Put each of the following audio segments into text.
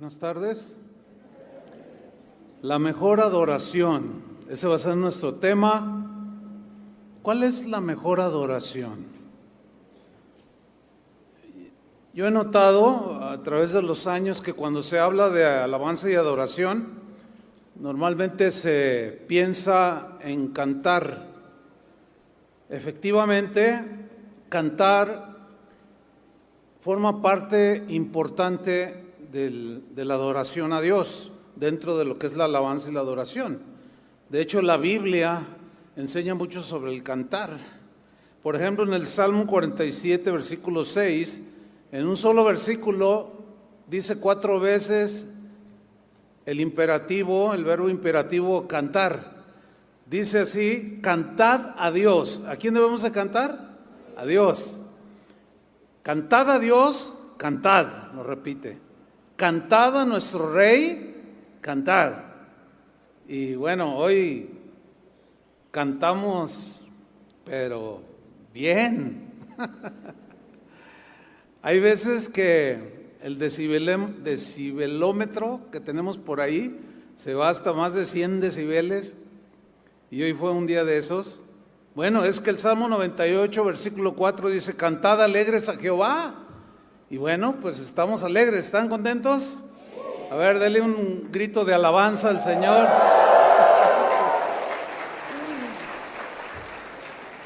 Buenas tardes. La mejor adoración. Ese va a ser nuestro tema. ¿Cuál es la mejor adoración? Yo he notado a través de los años que cuando se habla de alabanza y adoración, normalmente se piensa en cantar. Efectivamente, cantar forma parte importante de la adoración a Dios, dentro de lo que es la alabanza y la adoración. De hecho, la Biblia enseña mucho sobre el cantar. Por ejemplo, en el Salmo 47, versículo 6, en un solo versículo dice 4 veces el imperativo, el verbo imperativo cantar. Dice así: cantad a Dios. ¿A quién debemos de cantar? A Dios. Cantad a Dios, cantad, lo repite. Cantad a nuestro Rey, cantad. Y bueno, hoy cantamos, pero bien. Hay veces que el decibelómetro que tenemos por ahí se va hasta más de 100 decibeles, y hoy fue un día de esos. Bueno, es que el Salmo 98, versículo 4 dice: cantad alegres a Jehová. Y bueno, pues estamos alegres. ¿Están contentos? A ver, denle un grito de alabanza al Señor.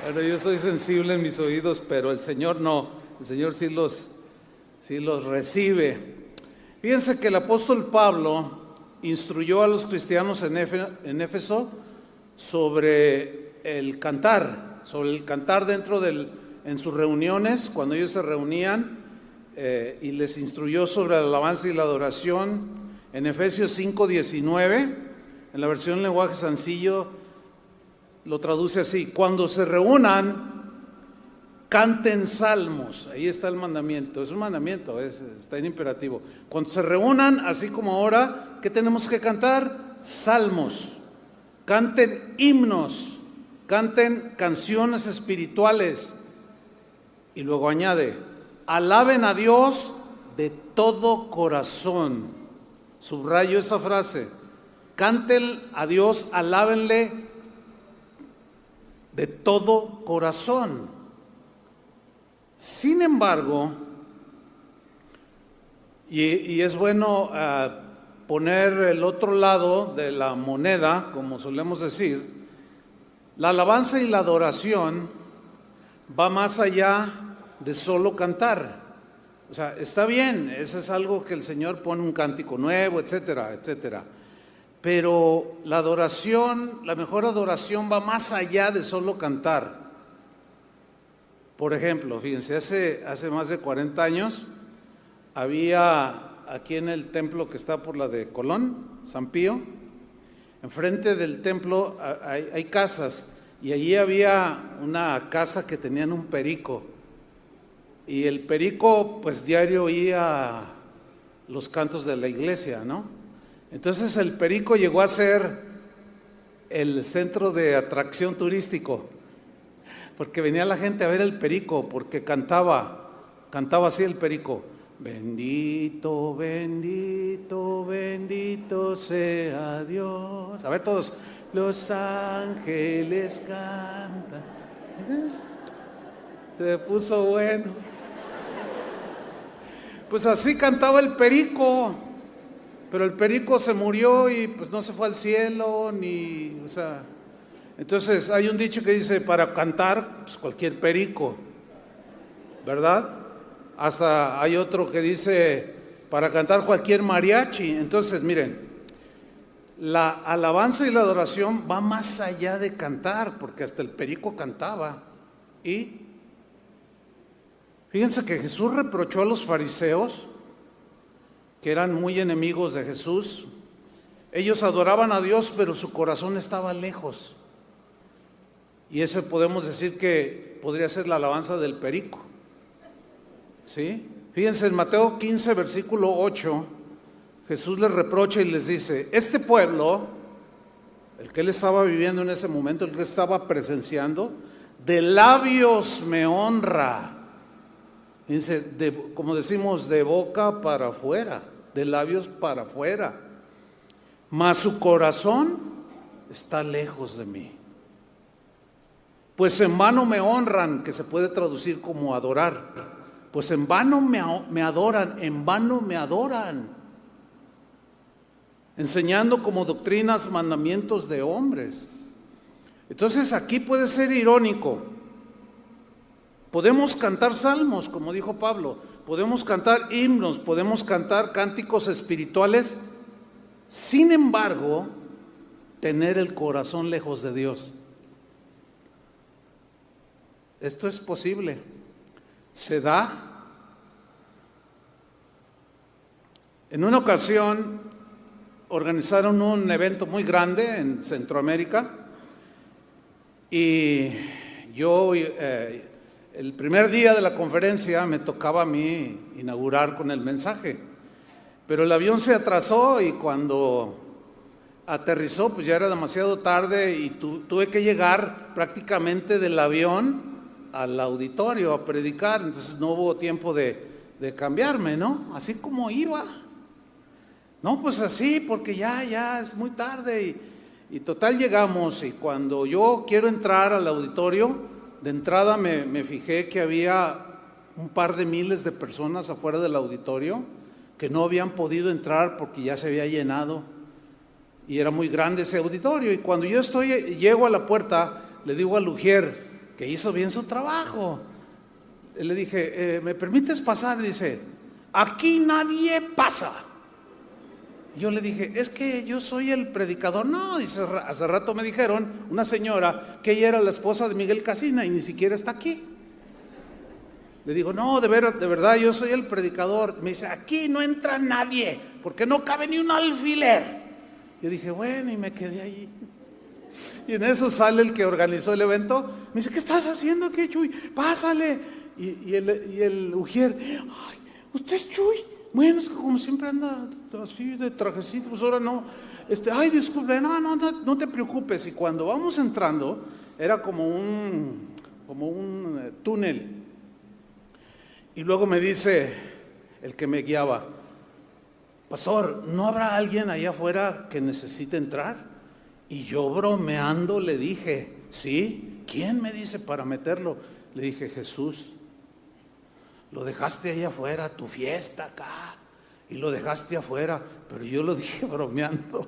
Bueno, yo soy sensible en mis oídos, pero el Señor no. El Señor sí los recibe. Fíjense que el apóstol Pablo instruyó a los cristianos en Éfeso sobre el cantar, en sus reuniones, cuando ellos se reunían, y les instruyó sobre la alabanza y la adoración. En Efesios 5:19, en la versión lenguaje sencillo, lo traduce así: cuando se reúnan, canten salmos. Ahí está el mandamiento, es un mandamiento, está en imperativo. Cuando se reúnan, así como ahora, ¿qué tenemos que cantar? Salmos. Canten himnos, canten canciones espirituales. Y luego añade: alaben a Dios de todo corazón. Subrayo esa frase: canten a Dios, alábenle de todo corazón. Sin embargo, y es bueno poner el otro lado de la moneda, como solemos decir, la alabanza y la adoración va más allá de solo cantar. O sea, está bien, eso es algo que el Señor pone un cántico nuevo, etcétera, etcétera. Pero la adoración, la mejor adoración va más allá de solo cantar. Por ejemplo, fíjense, hace más de 40 años había aquí en el templo que está por la de Colón, San Pío, enfrente del templo hay casas, y allí había una casa que tenían un perico, y el perico pues diario oía los cantos de la iglesia, ¿no? Entonces el perico llegó a ser el centro de atracción turístico, porque venía la gente a ver el perico, porque cantaba así el perico: bendito, bendito, bendito sea Dios. A ver todos: los ángeles cantan. Se puso bueno. Pues así cantaba el perico, pero el perico se murió y pues no se fue al cielo, entonces hay un dicho que dice: para cantar, pues cualquier perico, ¿verdad? Hasta hay otro que dice: para cantar cualquier mariachi. Entonces, miren, la alabanza y la adoración va más allá de cantar, porque hasta el perico cantaba. Y fíjense que Jesús reprochó a los fariseos, que eran muy enemigos de Jesús. Ellos adoraban a Dios, pero su corazón estaba lejos. Y eso podemos decir que podría ser la alabanza del perico. ¿Sí? Fíjense, en Mateo 15, versículo 8, Jesús les reprocha y les dice: este pueblo, el que él estaba viviendo en ese momento, el que estaba presenciando, de labios me honra. Fíjense, como decimos, de boca para afuera. de labios para afuera, mas su corazón está lejos de mí. Pues en vano me honran, que se puede traducir como adorar. Pues en vano me adoran, en vano me adoran, enseñando como doctrinas mandamientos de hombres. Entonces aquí puede ser irónico. Podemos cantar salmos, como dijo Pablo, podemos cantar himnos, podemos cantar cánticos espirituales, sin embargo, tener el corazón lejos de Dios. Esto es posible, se da. En una ocasión organizaron un evento muy grande en Centroamérica y yo, el primer día de la conferencia me tocaba a mí inaugurar con el mensaje, pero el avión se atrasó y cuando aterrizó pues ya era demasiado tarde y tuve que llegar prácticamente del avión al auditorio a predicar. Entonces no hubo tiempo de cambiarme, ¿no? Así como iba. No, pues así, porque ya es muy tarde y total llegamos, y cuando yo quiero entrar al auditorio, de entrada me fijé que había un par de miles de personas afuera del auditorio que no habían podido entrar porque ya se había llenado y era muy grande ese auditorio. Y cuando yo llego a la puerta, le digo al ujier, que hizo bien su trabajo, le dije, ¿me permites pasar? Y dice, aquí nadie pasa. Y yo le dije, es que yo soy el predicador. No, dice, hace rato me dijeron, una señora, que ella era la esposa de Miguel Casina y ni siquiera está aquí. Le digo, no, de verdad, yo soy el predicador. Me dice, aquí no entra nadie, porque no cabe ni un alfiler. Yo dije, bueno, y me quedé allí. Y en eso sale el que organizó el evento. Me dice, ¿qué estás haciendo aquí, Chuy? Pásale. Y el ujier, ay, ¿usted es Chuy? Bueno, es que como siempre anda así de trajecito, pues ahora no. Ay, disculpe, no te preocupes. Y cuando vamos entrando, era como un túnel. Y luego me dice el que me guiaba, pastor, ¿no habrá alguien allá afuera que necesite entrar? Y yo bromeando le dije, ¿sí? ¿Quién me dice para meterlo? Le dije, Jesús. Lo dejaste ahí afuera, tu fiesta acá, y lo dejaste afuera, pero yo lo dije bromeando.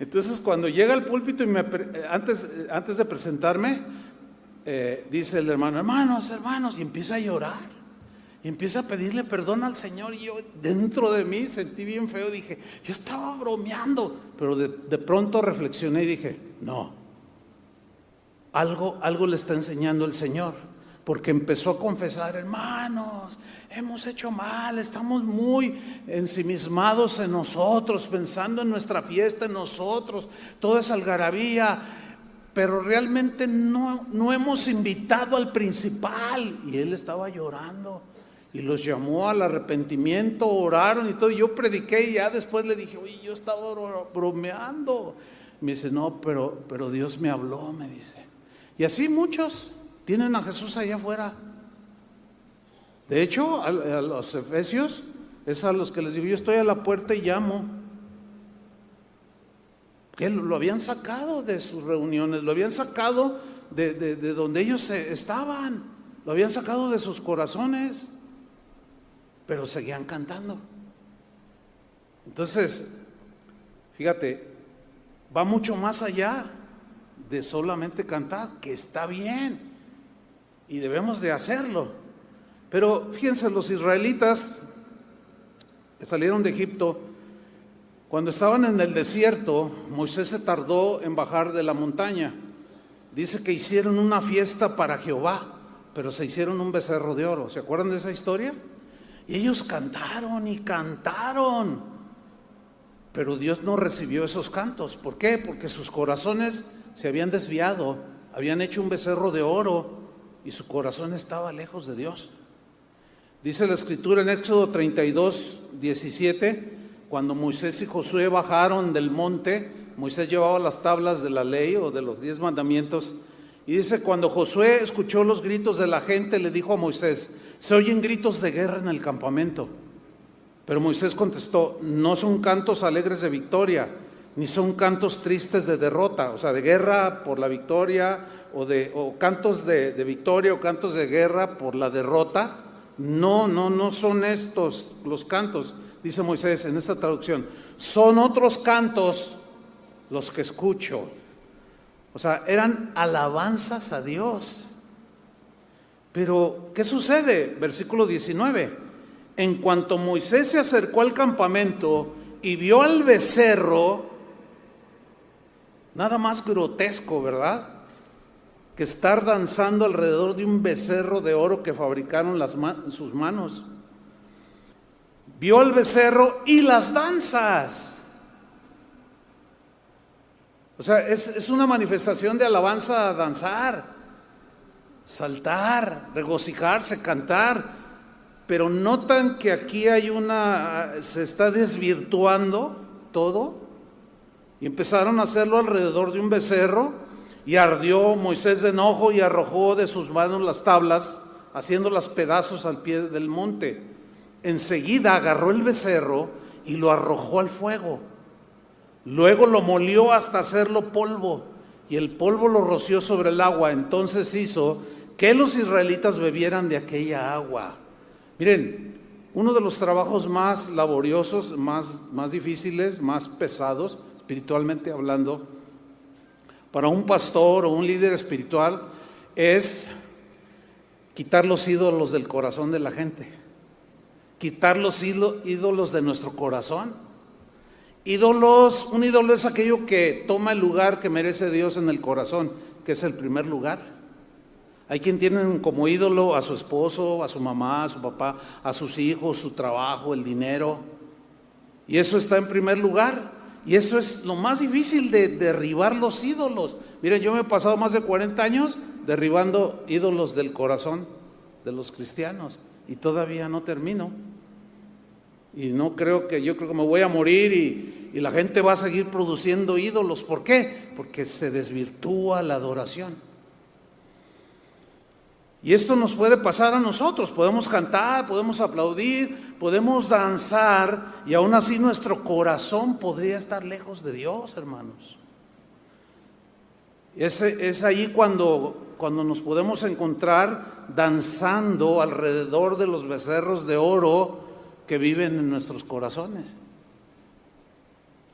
Entonces cuando llega al púlpito y antes de presentarme, dice el hermano, hermanos, y empieza a llorar. Y empieza a pedirle perdón al Señor. Y yo dentro de mí sentí bien feo. Dije, yo estaba bromeando. Pero de pronto reflexioné y dije, no, algo le está enseñando el Señor. Porque empezó a confesar, hermanos, hemos hecho mal, estamos muy ensimismados en nosotros, pensando en nuestra fiesta, en nosotros, toda esa algarabía, pero realmente no hemos invitado al principal. Y él estaba llorando y los llamó al arrepentimiento, oraron y todo. Y yo prediqué y ya después le dije, oye, yo estaba bromeando. Me dice, no, pero Dios me habló, me dice. Y así muchos tienen a Jesús allá afuera. De hecho, a los efesios es a los que les digo, yo estoy a la puerta y llamo. Que lo habían sacado de sus reuniones, lo habían sacado de donde ellos estaban, lo habían sacado de sus corazones, pero seguían cantando. Entonces, fíjate, va mucho más allá de solamente cantar, que está bien y debemos de hacerlo. Pero fíjense, los israelitas que salieron de Egipto, cuando estaban en el desierto, Moisés se tardó en bajar de la montaña. Dice que hicieron una fiesta para Jehová, pero se hicieron un becerro de oro. ¿Se acuerdan de esa historia? Y ellos cantaron y cantaron, pero Dios no recibió esos cantos. ¿Por qué? Porque sus corazones se habían desviado, habían hecho un becerro de oro y su corazón estaba lejos de Dios. Dice la escritura en Éxodo 32:17, cuando Moisés y Josué bajaron del monte, Moisés llevaba las tablas de la ley o de los 10 mandamientos, y dice, cuando Josué escuchó los gritos de la gente, le dijo a Moisés, se oyen gritos de guerra en el campamento. Pero Moisés contestó: no son cantos alegres de victoria, ni son cantos tristes de derrota, o sea, de guerra por la victoria, o cantos de victoria o cantos de guerra por la derrota. No son estos los cantos, dice Moisés en esta traducción. Son otros cantos los que escucho. O sea, eran alabanzas a Dios. Pero, ¿qué sucede? Versículo 19. En cuanto Moisés se acercó al campamento y vio al becerro, nada más grotesco, ¿verdad?, que estar danzando alrededor de un becerro de oro que fabricaron sus manos. Vio al becerro y las danzas. O sea, es una manifestación de alabanza a danzar, saltar, regocijarse, cantar. Pero notan que aquí se está desvirtuando todo. Y empezaron a hacerlo alrededor de un becerro. Y ardió Moisés de enojo y arrojó de sus manos las tablas, haciéndolas pedazos al pie del monte. Enseguida agarró el becerro y lo arrojó al fuego. Luego lo molió hasta hacerlo polvo, y el polvo lo roció sobre el agua. Entonces hizo que los israelitas bebieran de aquella agua. Miren, uno de los trabajos más laboriosos, más difíciles, más pesados, espiritualmente hablando, para un pastor o un líder espiritual, es quitar los ídolos del corazón de la gente, quitar los ídolos de nuestro corazón. Un ídolo es aquello que toma el lugar que merece Dios en el corazón, que es el primer lugar. Hay quien tienen como ídolo a su esposo, a su mamá, a su papá, a sus hijos, su trabajo, el dinero, y eso está en primer lugar. Y eso es lo más difícil, de derribar los ídolos. Miren, yo me he pasado más de 40 años derribando ídolos del corazón de los cristianos y todavía no termino. Y yo creo que me voy a morir y la gente va a seguir produciendo ídolos. ¿Por qué? Porque se desvirtúa la adoración. Y esto nos puede pasar a nosotros. Podemos cantar, podemos aplaudir, podemos danzar, y aún así nuestro corazón podría estar lejos de Dios, hermanos. Es ahí cuando nos podemos encontrar danzando alrededor de los becerros de oro que viven en nuestros corazones.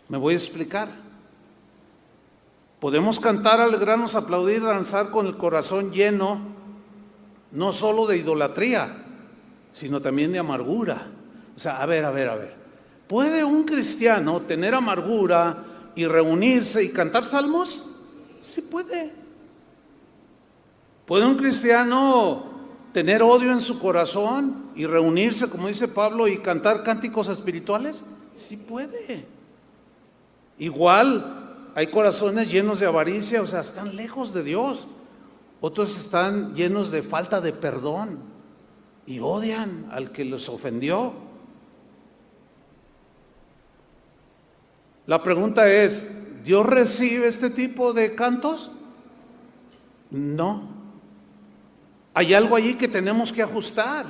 Me voy a explicar. Podemos cantar, alegrarnos, aplaudir, danzar con el corazón lleno, no solo de idolatría, sino también de amargura. O sea, a ver. ¿Puede un cristiano tener amargura y reunirse y cantar salmos? Sí puede. ¿Puede un cristiano tener odio en su corazón y reunirse, como dice Pablo, y cantar cánticos espirituales? Sí puede. Igual hay corazones llenos de avaricia, o sea, están lejos de Dios. Otros están llenos de falta de perdón y odian al que los ofendió. La pregunta es, ¿Dios recibe este tipo de cantos? No. Hay algo allí que tenemos que ajustar.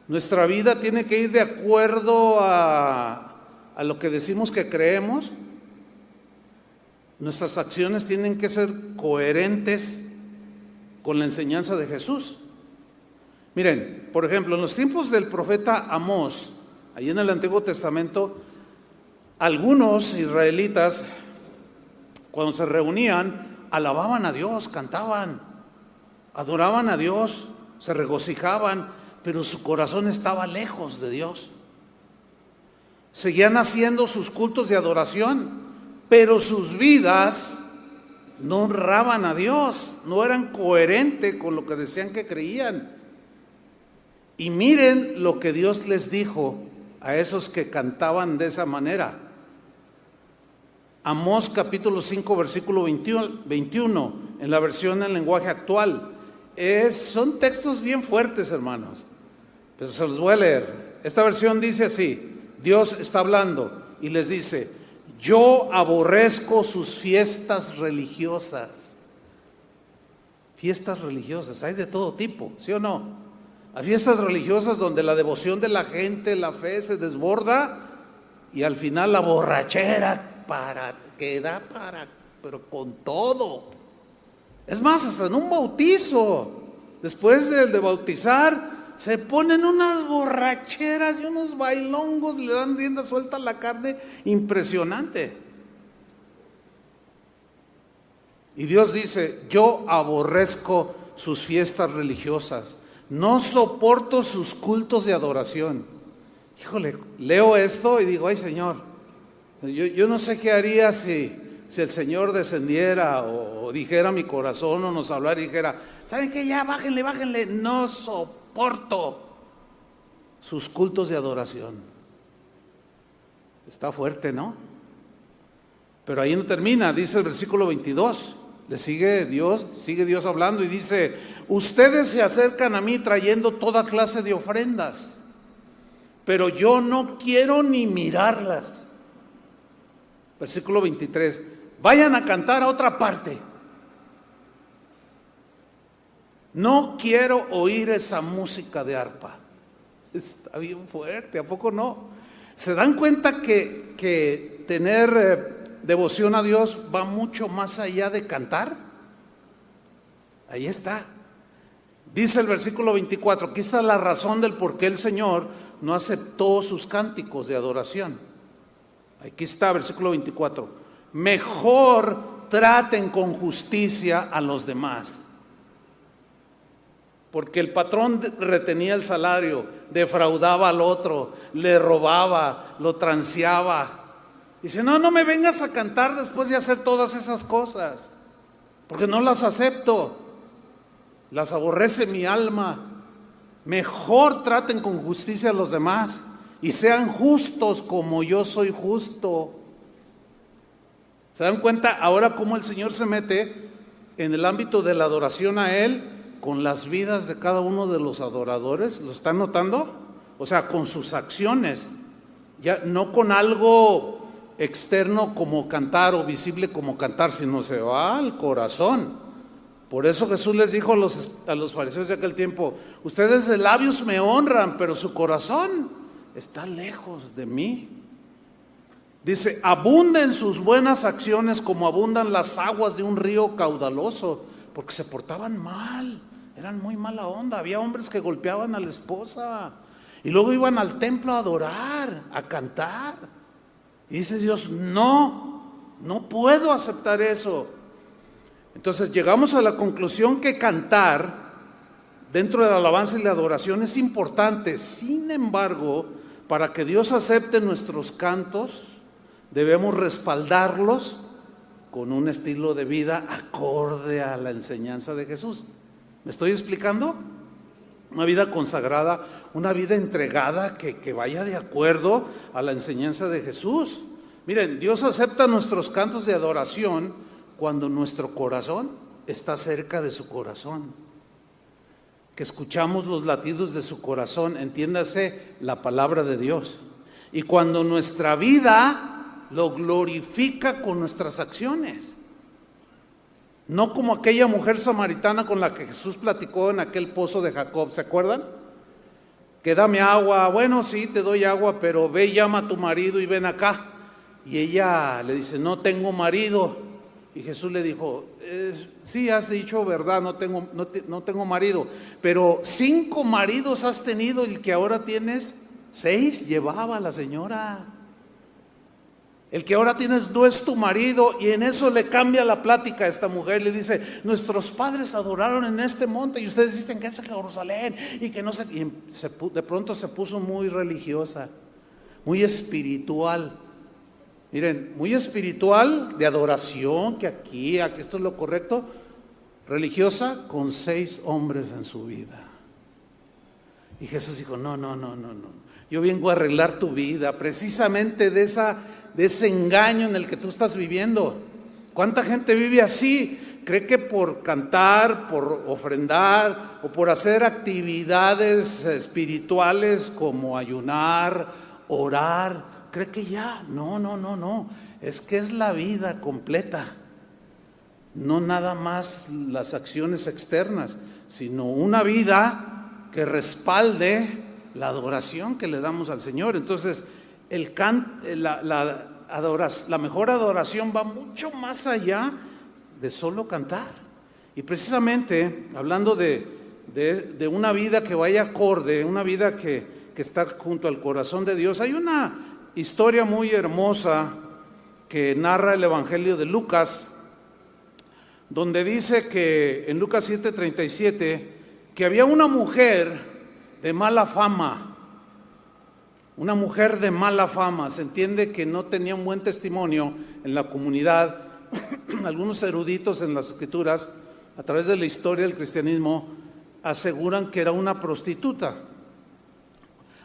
Nuestra vida tiene que ir de acuerdo a lo que decimos que creemos. Nuestras acciones tienen que ser coherentes con la enseñanza de Jesús. Miren, por ejemplo, en los tiempos del profeta Amós, allí en el Antiguo Testamento, algunos israelitas, cuando se reunían, alababan a Dios, cantaban, adoraban a Dios, se regocijaban, pero su corazón estaba lejos de Dios. Seguían haciendo sus cultos de adoración, pero sus vidas no honraban a Dios, no eran coherentes con lo que decían que creían. Y miren lo que Dios les dijo a esos que cantaban de esa manera. Amós capítulo 5 versículo 21, en la versión en lenguaje actual. Son textos bien fuertes, hermanos, pero se los voy a leer. Esta versión dice así: Dios está hablando y les dice: yo aborrezco sus fiestas religiosas. Fiestas religiosas, hay de todo tipo, ¿sí o no? a fiestas religiosas donde la devoción de la gente, la fe se desborda y al final la borrachera pero con todo. Es más, hasta en un bautizo, después de bautizar, se ponen unas borracheras y unos bailongos, le dan rienda suelta a la carne impresionante. Y Dios dice: yo aborrezco sus fiestas religiosas, no soporto sus cultos de adoración. Híjole, leo esto y digo: ay, Señor, yo no sé qué haría si el Señor descendiera o dijera a mi corazón o nos hablara y dijera: ¿saben qué? Ya bájenle, no soporto sus cultos de adoración. Está fuerte, ¿no? Pero ahí no termina, dice el versículo 22. Sigue Dios hablando y dice: ustedes se acercan a mí trayendo toda clase de ofrendas, pero yo no quiero ni mirarlas. Versículo 23: vayan a cantar a otra parte. No quiero oír esa música de arpa. Está bien fuerte, ¿a poco no? ¿Se dan cuenta que tener devoción a Dios va mucho más allá de cantar? Ahí está. Dice el versículo 24, aquí está la razón del por qué el Señor no aceptó sus cánticos de adoración. Aquí está, versículo 24: mejor traten con justicia a los demás, porque el patrón retenía el salario, defraudaba al otro, le robaba, lo transeaba. Dice: no me vengas a cantar después de hacer todas esas cosas, porque no las acepto, las aborrece mi alma. Mejor traten con justicia a los demás y sean justos como yo soy justo. ¿Se dan cuenta ahora cómo el Señor se mete en el ámbito de la adoración a Él con las vidas de cada uno de los adoradores? ¿Lo están notando? O sea, con sus acciones, ya no con algo externo como cantar o visible como cantar, sino se va al corazón. Por eso Jesús les dijo a los fariseos de aquel tiempo: ustedes de labios me honran, pero su corazón está lejos de mí. Dice: abunden sus buenas acciones como abundan las aguas de un río caudaloso, porque se portaban mal, eran muy mala onda. Había hombres que golpeaban a la esposa y luego iban al templo a adorar, a cantar. Y dice Dios: no puedo aceptar eso. Entonces llegamos a la conclusión que cantar dentro de la alabanza y la adoración es importante. Sin embargo, para que Dios acepte nuestros cantos, debemos respaldarlos con un estilo de vida acorde a la enseñanza de Jesús. ¿Me estoy explicando? Una vida consagrada, una vida entregada que vaya de acuerdo a la enseñanza de Jesús. Miren, Dios acepta nuestros cantos de adoración cuando nuestro corazón está cerca de su corazón, que escuchamos los latidos de su corazón, entiéndase la palabra de Dios, y cuando nuestra vida lo glorifica con nuestras acciones. No como aquella mujer samaritana con la que Jesús platicó en aquel pozo de Jacob, ¿se acuerdan? Que dame agua. Bueno, sí, te doy agua, pero ve y llama a tu marido y ven acá. Y ella le dice: no tengo marido. Y Jesús le dijo: sí, has dicho verdad, no tengo marido, pero 5 maridos has tenido y el que ahora tienes 6 llevaba la señora. El que ahora tienes no es tu marido. Y en eso le cambia la plática a esta mujer. Le dice: nuestros padres adoraron en este monte y ustedes dicen que es Jerusalén y que no sé. Y de pronto se puso muy religiosa, muy espiritual. Miren, muy espiritual, de adoración, que aquí esto es lo correcto. Religiosa con 6 hombres en su vida. Y Jesús dijo: no, yo vengo a arreglar tu vida, precisamente de ese engaño en el que tú estás viviendo. ¿Cuánta gente vive así? Cree que por cantar, por ofrendar o por hacer actividades espirituales como ayunar, orar, cree que ya. No, es que es la vida completa, no nada más las acciones externas, sino una vida que respalde la adoración que le damos al Señor. Entonces, la mejor adoración va mucho más allá de solo cantar. Y precisamente, hablando de una vida que vaya acorde, una vida que está junto al corazón de Dios, hay una historia muy hermosa que narra el Evangelio de Lucas, donde dice que en Lucas 7:37, que había una mujer de mala fama. Una mujer de mala fama, se entiende que no tenía un buen testimonio en la comunidad. Algunos eruditos en las escrituras, a través de la historia del cristianismo, aseguran que era una prostituta.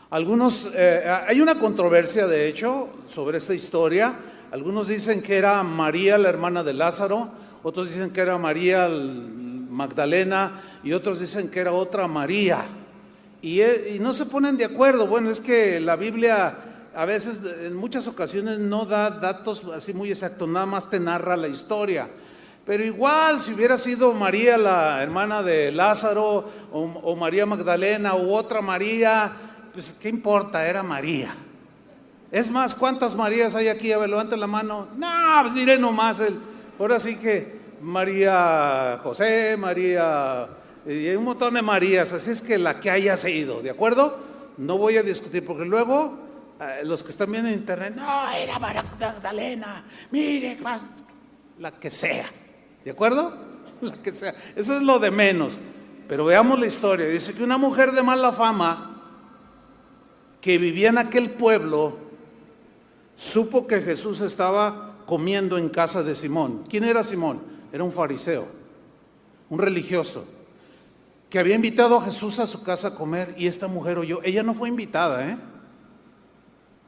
Hay una controversia, de hecho, sobre esta historia. Algunos dicen que era María, la hermana de Lázaro, otros dicen que era María Magdalena, y otros dicen que era otra María. Y no se ponen de acuerdo. Bueno, es que la Biblia a veces, en muchas ocasiones, no da datos así muy exactos, nada más te narra la historia. Pero igual, si hubiera sido María, la hermana de Lázaro, o María Magdalena, u otra María, pues ¿qué importa? Era María. Es más, ¿cuántas Marías hay aquí? A ver, levanten la mano. No, pues mire nomás, ahora sí que María José, María, y hay un montón de Marías, así es que la que haya sido, ¿de acuerdo? No voy a discutir, porque luego los que están viendo en internet, no, era María Magdalena, mire, la que sea, ¿de acuerdo? La que sea, eso es lo de menos. Pero veamos la historia. Dice que una mujer de mala fama que vivía en aquel pueblo supo que Jesús estaba comiendo en casa de Simón. ¿Quién era Simón? Era un fariseo, un religioso, que había invitado a Jesús a su casa a comer, y esta mujer oyó. Ella no fue invitada,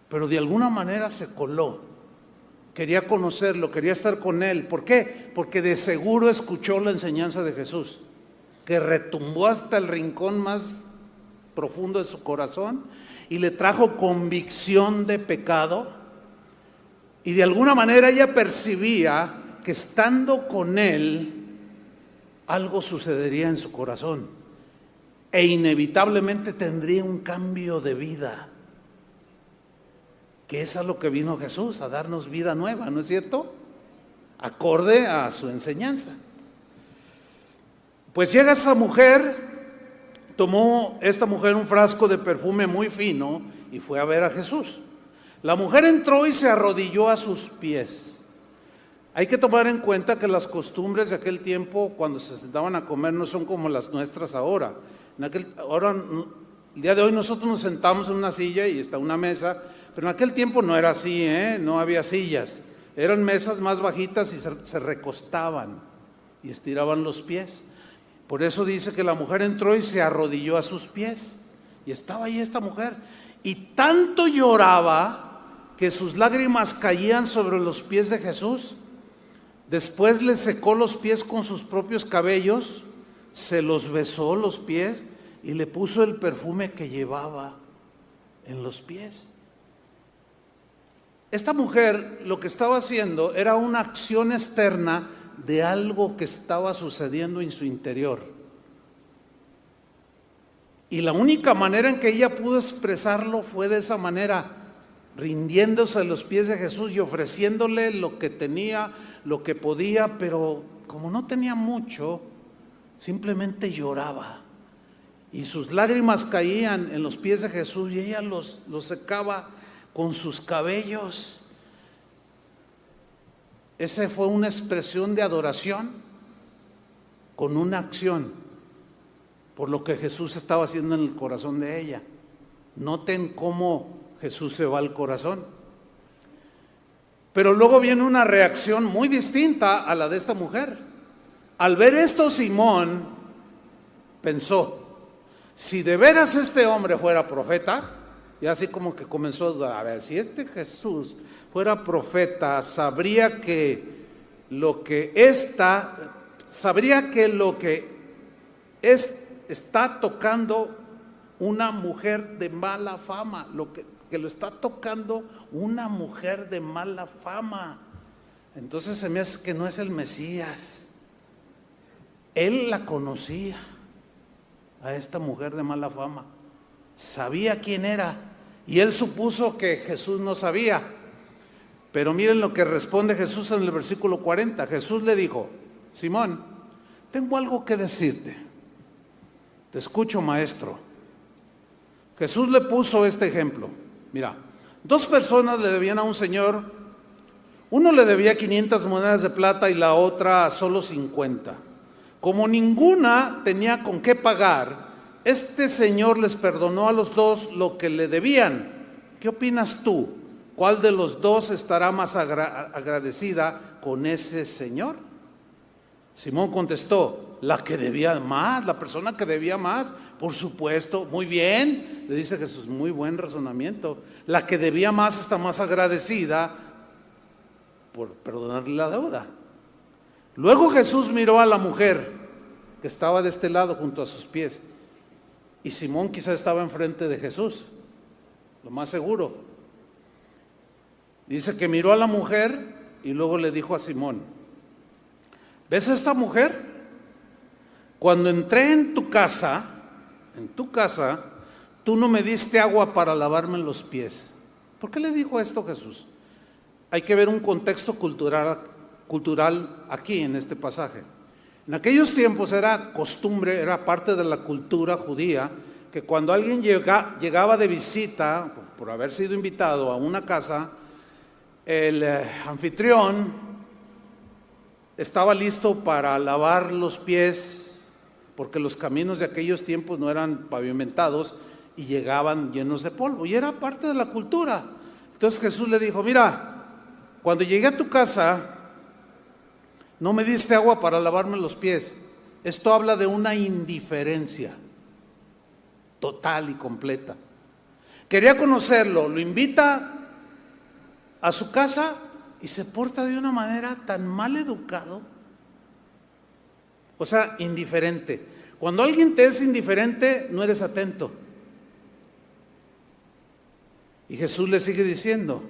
pero de alguna manera se coló. Quería conocerlo, quería estar con él. ¿Por qué? Porque de seguro escuchó la enseñanza de Jesús, que retumbó hasta el rincón más profundo de su corazón y le trajo convicción de pecado. Y de alguna manera ella percibía que estando con él, algo sucedería en su corazón e inevitablemente tendría un cambio de vida, que es a lo que vino Jesús, a darnos vida nueva, ¿no es cierto? Acorde a su enseñanza. Pues llega esa mujer, tomó esta mujer un frasco de perfume muy fino y fue a ver a Jesús. La mujer entró y se arrodilló a sus pies. Hay que tomar en cuenta que las costumbres de aquel tiempo, cuando se sentaban a comer, no son como las nuestras ahora. El día de hoy nosotros nos sentamos en una silla y está una mesa, pero en aquel tiempo no era así, no había sillas. Eran mesas más bajitas y se recostaban y estiraban los pies. Por eso dice que la mujer entró y se arrodilló a sus pies. Y estaba ahí esta mujer. Y tanto lloraba que sus lágrimas caían sobre los pies de Jesús. Después le secó los pies con sus propios cabellos, se los besó los pies y le puso el perfume que llevaba en los pies. Esta mujer lo que estaba haciendo era una acción externa de algo que estaba sucediendo en su interior. Y la única manera en que ella pudo expresarlo fue de esa manera, rindiéndose a los pies de Jesús y ofreciéndole lo que tenía, lo que podía, pero como no tenía mucho, simplemente lloraba. Y sus lágrimas caían en los pies de Jesús y ella los secaba con sus cabellos. Esa fue una expresión de adoración con una acción por lo que Jesús estaba haciendo en el corazón de ella. Noten cómo Jesús se va al corazón. Pero luego viene una reacción muy distinta a la de esta mujer. Al ver esto, Simón pensó, si de veras este hombre fuera profeta, y así como que comenzó a ver, si este Jesús fuera profeta, sabría que lo que está tocando una mujer de mala fama, que lo está tocando una mujer de mala fama. Entonces se me hace que no es el Mesías. Él la conocía. a esta mujer de mala fama. Sabía quién era y él supuso que Jesús no sabía. Pero miren lo que responde Jesús en el versículo 40. Jesús le dijo: Simón, tengo algo que decirte. Te escucho, maestro. Jesús le puso este ejemplo. Mira, 2 personas le debían a un señor. Uno le debía 500 monedas de plata y la otra solo 50. Como ninguna tenía con qué pagar, este señor les perdonó a los dos lo que le debían. ¿Qué opinas tú? ¿Cuál de los dos estará más agradecida con ese señor? Simón contestó: la que debía más, la persona que debía más. Por supuesto, muy bien, le dice Jesús, muy buen razonamiento. La que debía más está más agradecida por perdonarle la deuda. Luego Jesús miró a la mujer que estaba de este lado junto a sus pies, y Simón quizás estaba enfrente de Jesús, lo más seguro. Dice que miró a la mujer y luego le dijo a Simón: ¿ves a esta mujer? Cuando entré en tu casa, tú no me diste agua para lavarme los pies. ¿Por qué le dijo esto Jesús? Hay que ver un contexto cultural aquí en este pasaje. En aquellos tiempos era costumbre, era parte de la cultura judía, que cuando alguien llegaba de visita, por haber sido invitado a una casa, el anfitrión estaba listo para lavar los pies, porque los caminos de aquellos tiempos no eran pavimentados y llegaban llenos de polvo, y era parte de la cultura. Entonces Jesús le dijo: mira, cuando llegué a tu casa, no me diste agua para lavarme los pies. Esto habla de una indiferencia total y completa. Quería conocerlo, lo invita a su casa y se porta de una manera tan mal educado. O sea, indiferente. Cuando alguien te es indiferente, no eres atento. Y Jesús le sigue diciendo: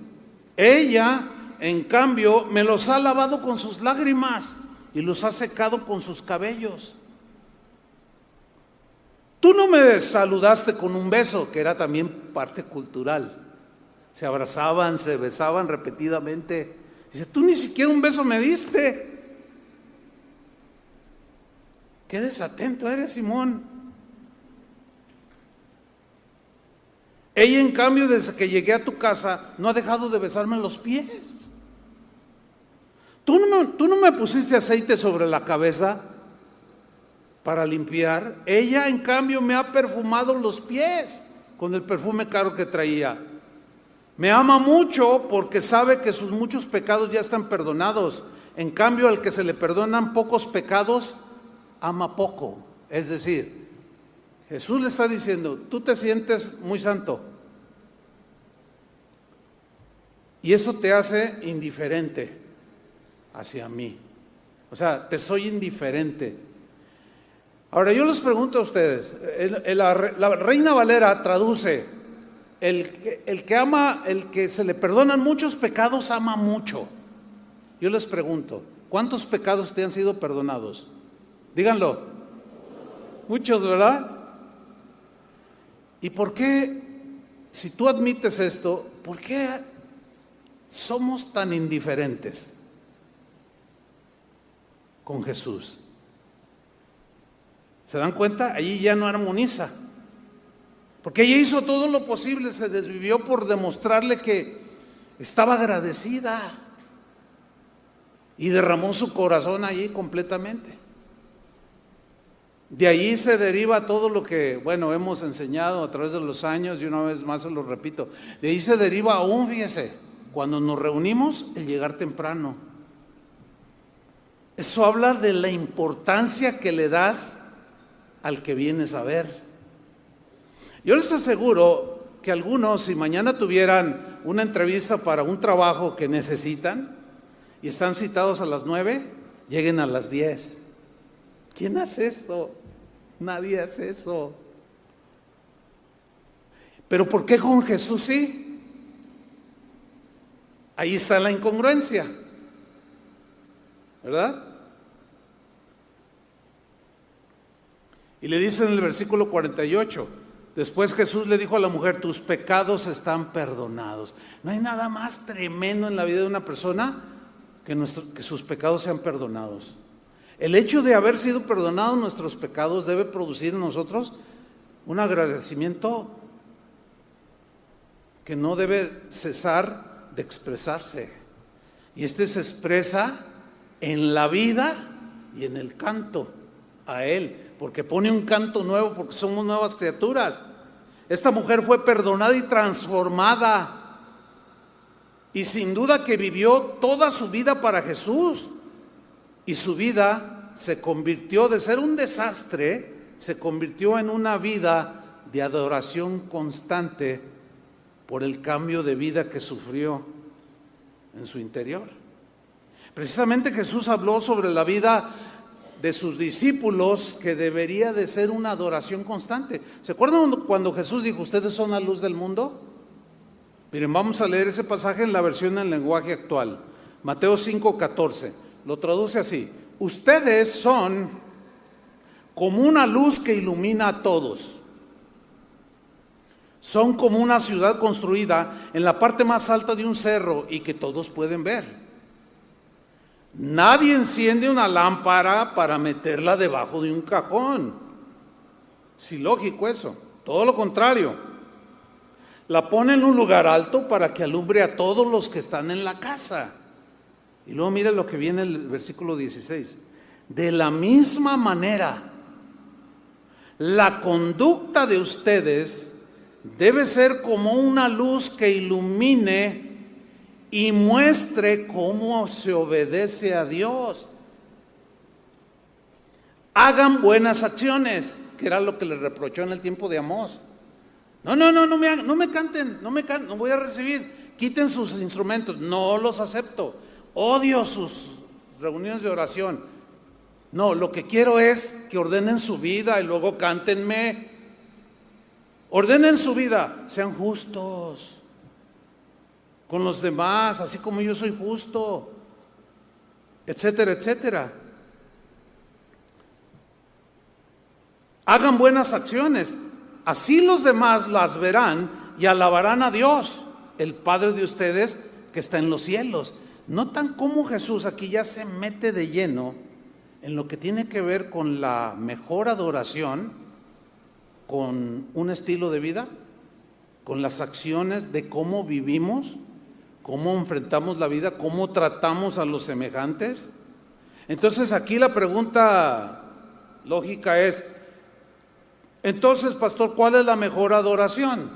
ella, en cambio, me los ha lavado con sus lágrimas y los ha secado con sus cabellos. Tú no me saludaste con un beso, que era también parte cultural. Se abrazaban, se besaban repetidamente. Dice: tú ni siquiera un beso me diste. Qué desatento eres, Simón. Ella, en cambio, desde que llegué a tu casa, no ha dejado de besarme los pies. Tú no me pusiste aceite sobre la cabeza para limpiar. Ella, en cambio, me ha perfumado los pies con el perfume caro que traía. Me ama mucho porque sabe que sus muchos pecados ya están perdonados. En cambio, al que se le perdonan pocos pecados, ama poco. Es decir, Jesús le está diciendo: tú te sientes muy santo y eso te hace indiferente hacia mí. O sea, te soy indiferente. Ahora yo les pregunto a ustedes, la Reina Valera traduce: el que ama, el que se le perdonan muchos pecados, ama mucho. Yo les pregunto, ¿cuántos pecados te han sido perdonados? Díganlo. Muchos, ¿verdad? ¿Y por qué, si tú admites esto, por qué somos tan indiferentes con Jesús? ¿Se dan cuenta? Allí ya no armoniza, porque ella hizo todo lo posible, se desvivió por demostrarle que estaba agradecida y derramó su corazón allí completamente. De ahí se deriva todo lo que, bueno, hemos enseñado a través de los años, y una vez más se lo repito. De ahí se deriva aún, fíjese, cuando nos reunimos, el llegar temprano. Eso habla de la importancia que le das al que vienes a ver. Yo les aseguro que algunos, si mañana tuvieran una entrevista para un trabajo que necesitan y están citados a las 9, lleguen a las 10. ¿Quién hace eso? Nadie hace eso. Pero ¿por qué con Jesús sí? Ahí está la incongruencia, ¿verdad? Y le dice en el versículo 48, después Jesús le dijo a la mujer, tus pecados están perdonados. No hay nada más tremendo en la vida de una persona que sus pecados sean perdonados. El hecho de haber sido perdonados nuestros pecados debe producir en nosotros un agradecimiento que no debe cesar de expresarse. Y este se expresa en la vida y en el canto a Él, porque pone un canto nuevo, porque somos nuevas criaturas. Esta mujer fue perdonada y transformada, y sin duda que vivió toda su vida para Jesús, y su vida se convirtió de ser un desastre, se convirtió en una vida de adoración constante por el cambio de vida que sufrió en su interior. Precisamente Jesús habló sobre la vida de sus discípulos, que debería de ser una adoración constante. ¿Se acuerdan cuando Jesús dijo, ustedes son la luz del mundo? Miren, vamos a leer ese pasaje en la versión en lenguaje actual. Mateo 5:14, lo traduce así: ustedes son como una luz que ilumina a todos. Son como una ciudad construida en la parte más alta de un cerro y que todos pueden ver. Nadie enciende una lámpara para meterla debajo de un cajón. Sí, lógico eso. Todo lo contrario. La pone en un lugar alto para que alumbre a todos los que están en la casa. Y luego mire lo que viene en el versículo 16. De la misma manera, la conducta de ustedes debe ser como una luz que ilumine y muestre cómo se obedece a Dios. Hagan buenas acciones, que era lo que les reprochó en el tiempo de Amós. No me canten, no voy a recibir. Quiten sus instrumentos, no los acepto. Odio sus reuniones de oración. No, lo que quiero es que ordenen su vida y luego cántenme. Ordenen su vida, sean justos con los demás, así como yo soy justo, etcétera, etcétera. Hagan buenas acciones, así los demás las verán y alabarán a Dios, el Padre de ustedes que está en los cielos. ¿Notan cómo Jesús aquí ya se mete de lleno en lo que tiene que ver con la mejor adoración, con un estilo de vida, con las acciones de cómo vivimos, cómo enfrentamos la vida, cómo tratamos a los semejantes? Entonces aquí la pregunta lógica es, entonces, pastor, ¿cuál es la mejor adoración?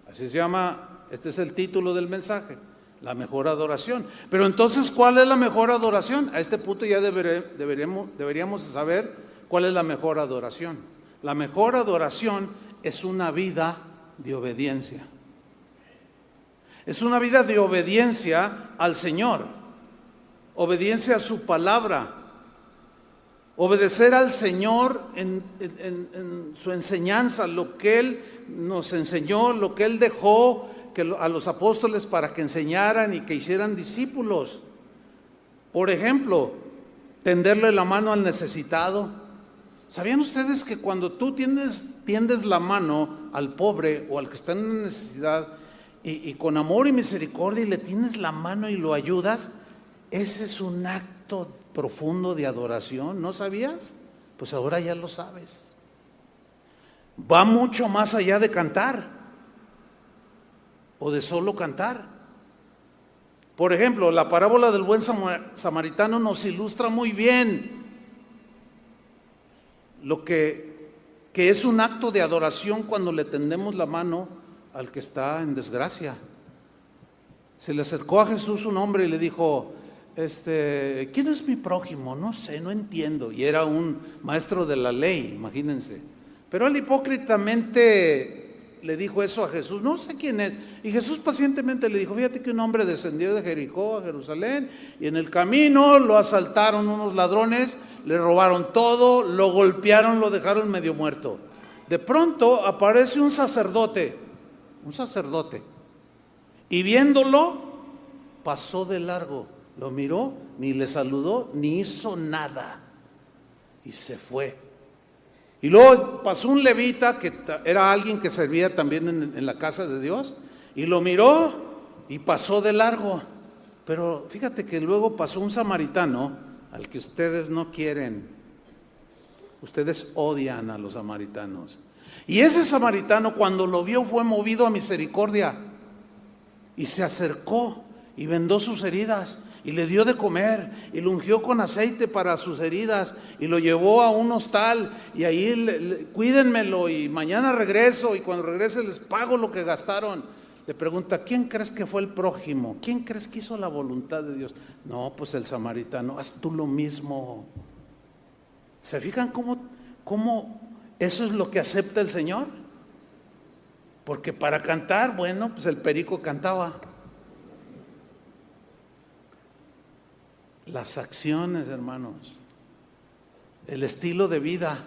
Así se llama, este es el título del mensaje, la mejor adoración. Pero entonces, ¿cuál es la mejor adoración? A este punto ya deberíamos saber cuál es la mejor adoración. La mejor adoración es una vida de obediencia. Es una vida de obediencia al Señor, obediencia a su palabra, obedecer al Señor en su enseñanza, lo que Él nos enseñó, lo que Él dejó a los apóstoles para que enseñaran y que hicieran discípulos. Por ejemplo, tenderle la mano al necesitado. ¿Sabían ustedes que cuando tú tiendes la mano al pobre o al que está en una necesidad y con amor y misericordia y le tienes la mano y lo ayudas, ese es un acto profundo de adoración? ¿No sabías? Pues ahora ya lo sabes. Va mucho más allá de cantar o de solo cantar. Por ejemplo, la parábola del buen samaritano nos ilustra muy bien lo que es un acto de adoración cuando le tendemos la mano al que está en desgracia. Se le acercó a Jesús un hombre y le dijo, ¿quién es mi prójimo? No sé, no entiendo. Y era un maestro de la ley, imagínense. Pero él hipócritamente le dijo eso a Jesús, no sé quién es. Y Jesús pacientemente le dijo, fíjate que un hombre descendió de Jericó a Jerusalén y en el camino lo asaltaron unos ladrones, le robaron todo, lo golpearon, lo dejaron medio muerto. De pronto aparece un sacerdote, y viéndolo pasó de largo, lo miró, ni le saludó, ni hizo nada y se fue. Y luego pasó un levita que era alguien que servía también en la casa de Dios, y lo miró y pasó de largo. Pero fíjate que luego pasó un samaritano al que ustedes no quieren. Ustedes odian a los samaritanos. Y ese samaritano, cuando lo vio, fue movido a misericordia y se acercó y vendó sus heridas y le dio de comer y lo ungió con aceite para sus heridas y lo llevó a un hostal y ahí cuídenmelo y mañana regreso y cuando regrese les pago lo que gastaron. Le pregunta, ¿quién crees que fue el prójimo? ¿Quién crees que hizo la voluntad de Dios? No, pues el samaritano. Haz tú lo mismo. ¿Se fijan cómo eso es lo que acepta el Señor? Porque para cantar, bueno, pues el perico cantaba. Las acciones, hermanos, el estilo de vida,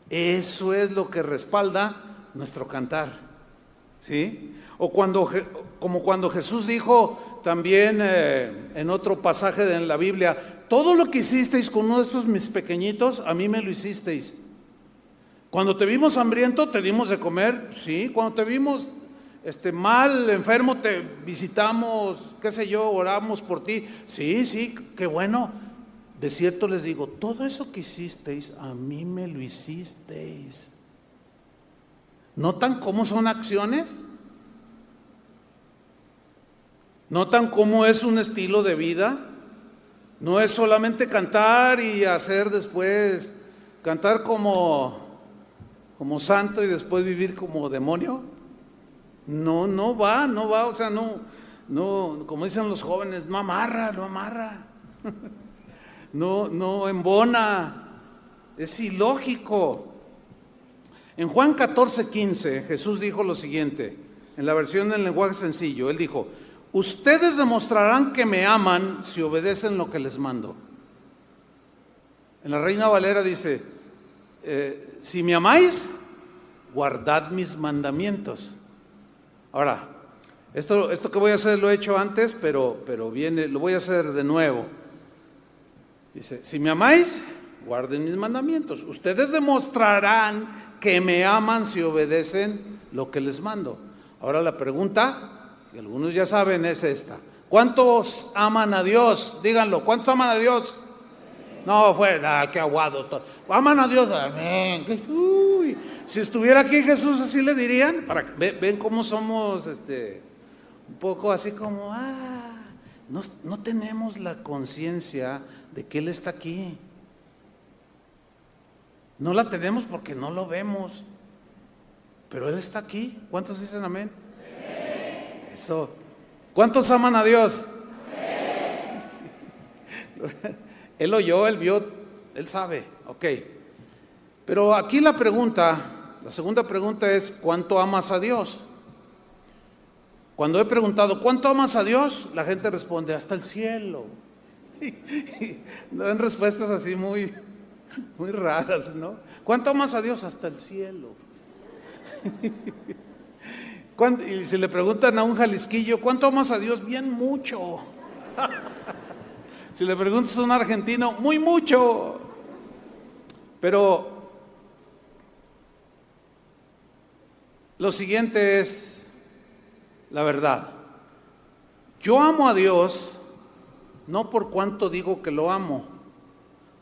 eso es lo que respalda nuestro cantar, ¿sí? O como cuando Jesús dijo también en otro pasaje en la Biblia, todo lo que hicisteis con uno de estos mis pequeñitos, a mí me lo hicisteis. Cuando te vimos hambriento, te dimos de comer, sí. Cuando te vimos mal, enfermo, te visitamos, qué sé yo, oramos por ti. Sí, qué bueno. De cierto les digo, todo eso que hicisteis, a mí me lo hicisteis. ¿Notan cómo son acciones? ¿Notan cómo es un estilo de vida? No es solamente cantar y hacer después, cantar como santo y después vivir como demonio. No va, o sea, no, como dicen los jóvenes, no amarra, no embona, es ilógico. En Juan 14:15 Jesús dijo lo siguiente, en la versión del lenguaje sencillo, Él dijo, ustedes demostrarán que me aman si obedecen lo que les mando. En la Reina Valera dice, si me amáis, guardad mis mandamientos. Ahora, esto que voy a hacer lo he hecho antes, pero lo voy a hacer de nuevo. Dice, si me amáis, guarden mis mandamientos. Ustedes demostrarán que me aman si obedecen lo que les mando. Ahora la pregunta, que algunos ya saben, es esta. ¿Cuántos aman a Dios? Díganlo, ¿cuántos aman a Dios? No, qué aguado todo. Aman a Dios, amén. Uy, si estuviera aquí Jesús, así le dirían. Ven cómo somos un poco así como, no tenemos la conciencia de que Él está aquí. No la tenemos porque no lo vemos, pero Él está aquí. ¿Cuántos dicen amén? Amén. Eso. ¿Cuántos aman a Dios? Amén. Sí. Él oyó, Él vio, Él sabe, ok. Pero aquí la segunda pregunta es, ¿cuánto amas a Dios? Cuando he preguntado, ¿cuánto amas a Dios? La gente responde, hasta el cielo. Dan respuestas así muy raras, ¿no? ¿Cuánto amas a Dios? Hasta el cielo. Y si le preguntan a un jalisquillo, ¿cuánto amas a Dios? Bien mucho. Si le preguntas a un argentino, muy mucho. Pero lo siguiente es la verdad. Yo amo a Dios no por cuánto digo que lo amo.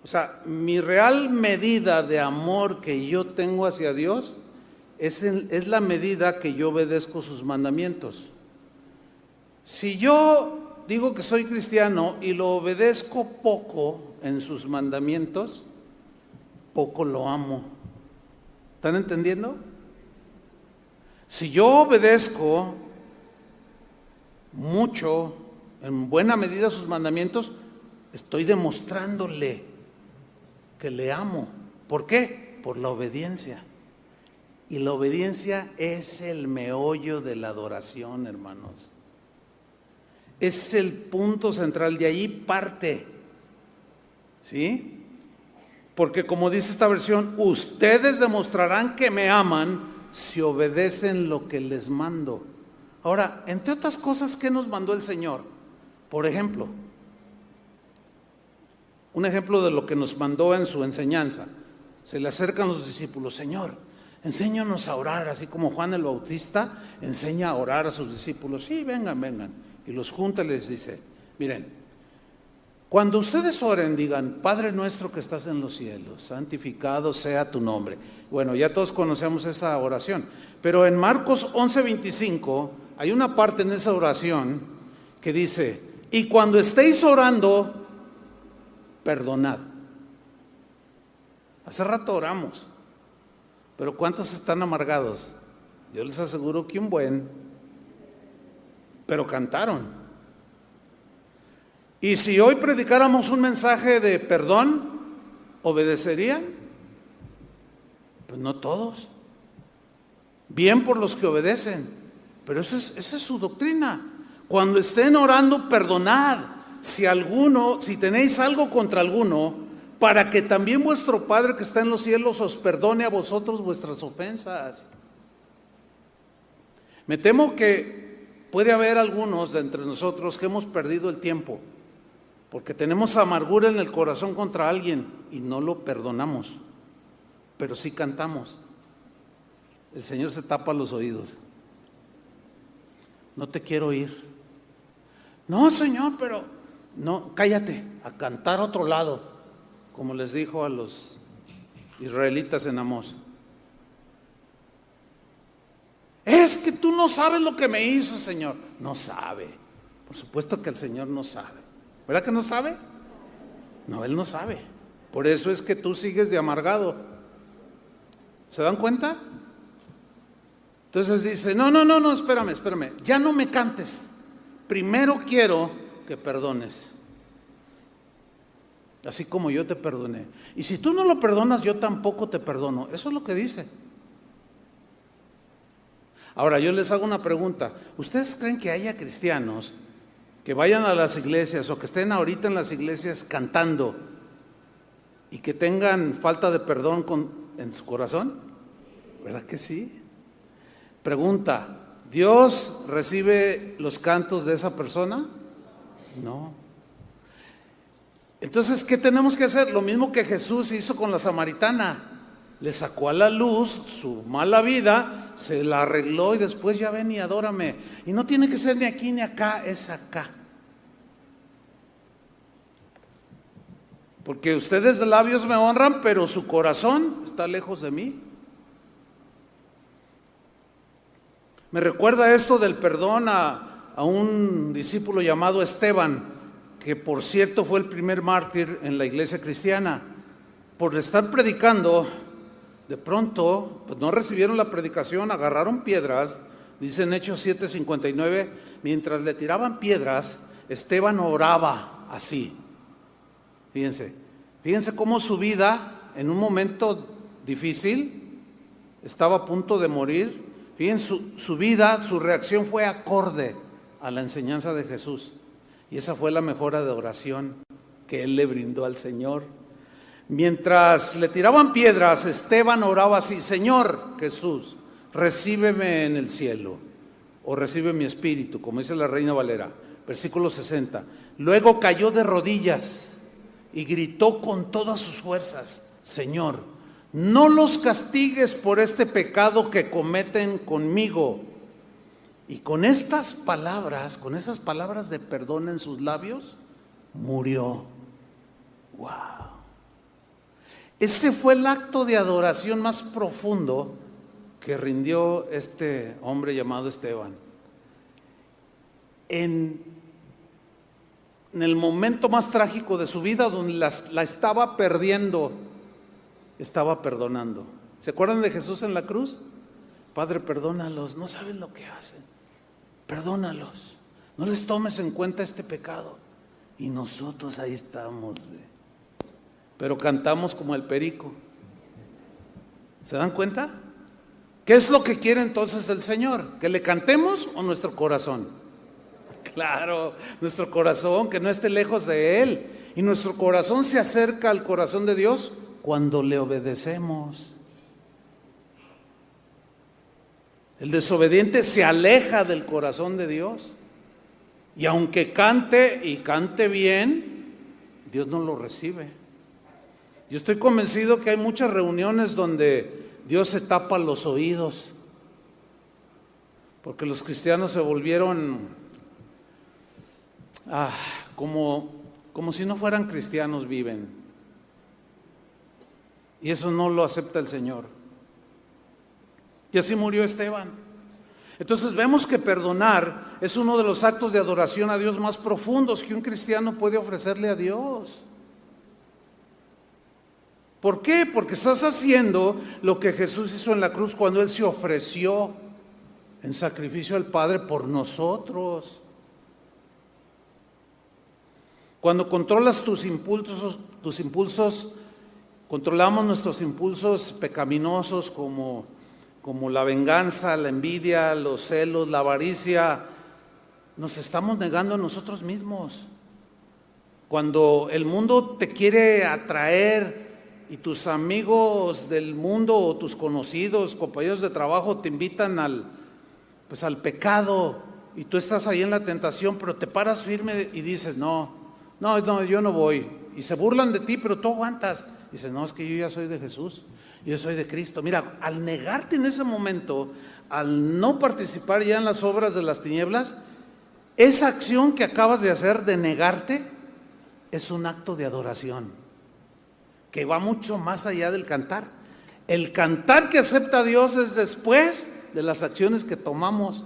O sea, mi real medida de amor que yo tengo hacia Dios es la medida que yo obedezco sus mandamientos. Si yo digo que soy cristiano y lo obedezco poco en sus mandamientos, poco lo amo. ¿Están entendiendo? Si yo obedezco mucho, en buena medida sus mandamientos, estoy demostrándole que le amo. ¿Por qué? Por la obediencia. Y la obediencia es el meollo de la adoración, hermanos. Es el punto central, de ahí parte. ¿Sí? Porque como dice esta versión, ustedes demostrarán que me aman si obedecen lo que les mando. Ahora, entre otras cosas, ¿qué nos mandó el Señor? Por ejemplo, un ejemplo de lo que nos mandó en su enseñanza. Se le acercan los discípulos: Señor, enséñanos a orar, así como Juan el Bautista enseña a orar a sus discípulos. Sí, vengan, vengan. Y los junta y les dice: miren, cuando ustedes oren, digan: Padre nuestro que estás en los cielos, santificado sea tu nombre. Bueno, ya todos conocemos esa oración, pero en Marcos 11:25 hay una parte en esa oración que dice: y cuando estéis orando, perdonad. Hace rato oramos, pero ¿cuántos están amargados? Yo les aseguro que un buen, pero cantaron. Y si hoy predicáramos un mensaje de perdón, ¿obedecerían? Pues no todos. Bien por los que obedecen, pero esa es su doctrina. Cuando estén orando, perdonad. Si tenéis algo contra alguno, para que también vuestro Padre que está en los cielos os perdone a vosotros vuestras ofensas. Me temo que puede haber algunos de entre nosotros que hemos perdido el tiempo, porque tenemos amargura en el corazón contra alguien y no lo perdonamos, pero sí cantamos. El Señor se tapa los oídos. No te quiero oír. No, Señor, pero no, cállate, a cantar a otro lado, como les dijo a los israelitas en Amós. Es que tú no sabes lo que me hizo, Señor. No sabe. Por supuesto que el Señor no sabe. ¿Verdad que no sabe? No, Él no sabe. Por eso es que tú sigues de amargado. ¿Se dan cuenta? Entonces dice: no, espérame. Ya no me cantes. Primero quiero que perdones. Así como yo te perdoné. Y si tú no lo perdonas, yo tampoco te perdono. Eso es lo que dice. Ahora yo les hago una pregunta. ¿Ustedes creen que haya cristianos que vayan a las iglesias o que estén ahorita en las iglesias cantando y que tengan falta de perdón en su corazón? ¿Verdad que sí? Pregunta: ¿Dios recibe los cantos de esa persona? No. Entonces, ¿qué tenemos que hacer? Lo mismo que Jesús hizo con la samaritana. Le sacó a la luz su mala vida, se la arregló y después: ya ven y adórame. Y no tiene que ser ni aquí ni acá, es acá. Porque ustedes de labios me honran, pero su corazón está lejos de mí. Me recuerda esto del perdón a un discípulo llamado Esteban, que por cierto fue el primer mártir en la iglesia cristiana. Por estar predicando, de pronto pues no recibieron la predicación, agarraron piedras. Dice en Hechos 7:59, mientras le tiraban piedras, Esteban oraba así. Fíjense cómo su vida en un momento difícil, estaba a punto de morir. Fíjense, su vida, su reacción fue acorde a la enseñanza de Jesús. Y esa fue la mejor adoración que él le brindó al Señor. Mientras le tiraban piedras, Esteban oraba así: Señor Jesús, recíbeme en el cielo, o recibe mi espíritu, como dice la Reina Valera. Versículo 60. Luego cayó de rodillas y gritó con todas sus fuerzas: Señor, no los castigues por este pecado que cometen conmigo. Y con estas palabras, con esas palabras de perdón en sus labios, murió. ¡Wow! Ese fue el acto de adoración más profundo que rindió este hombre llamado Esteban. En el momento más trágico de su vida, donde la estaba perdiendo, estaba perdonando. ¿Se acuerdan de Jesús en la cruz? Padre, perdónalos, no saben lo que hacen. Perdónalos, no les tomes en cuenta este pecado. Y nosotros ahí estamos, pero cantamos como el perico. ¿Se dan cuenta? ¿Qué es lo que quiere entonces el Señor? ¿Que le cantemos o nuestro corazón? Claro, nuestro corazón, que no esté lejos de Él. Y nuestro corazón se acerca al corazón de Dios cuando le obedecemos. El desobediente se aleja del corazón de Dios. Y aunque cante y cante bien, Dios no lo recibe. Yo estoy convencido que hay muchas reuniones donde Dios se tapa los oídos, porque los cristianos se volvieron como si no fueran cristianos, viven. Y eso no lo acepta el Señor. Y así murió Esteban. Entonces vemos que perdonar es uno de los actos de adoración a Dios más profundos que un cristiano puede ofrecerle a Dios. ¿Por qué? Porque estás haciendo lo que Jesús hizo en la cruz cuando Él se ofreció en sacrificio al Padre por nosotros. Cuando controlas tus impulsos, controlamos nuestros impulsos pecaminosos como la venganza, la envidia, los celos, la avaricia, nos estamos negando a nosotros mismos. Cuando el mundo te quiere atraer y tus amigos del mundo o tus conocidos, compañeros de trabajo te invitan al pecado y tú estás ahí en la tentación, pero te paras firme y dices, no, yo no voy. Y se burlan de ti, pero tú aguantas. Y dices, no, es que yo ya soy de Jesús, yo soy de Cristo. Mira, al negarte en ese momento, al no participar ya en las obras de las tinieblas, esa acción que acabas de hacer de negarte es un acto de adoración que va mucho más allá del cantar. El cantar que acepta a Dios es después de las acciones que tomamos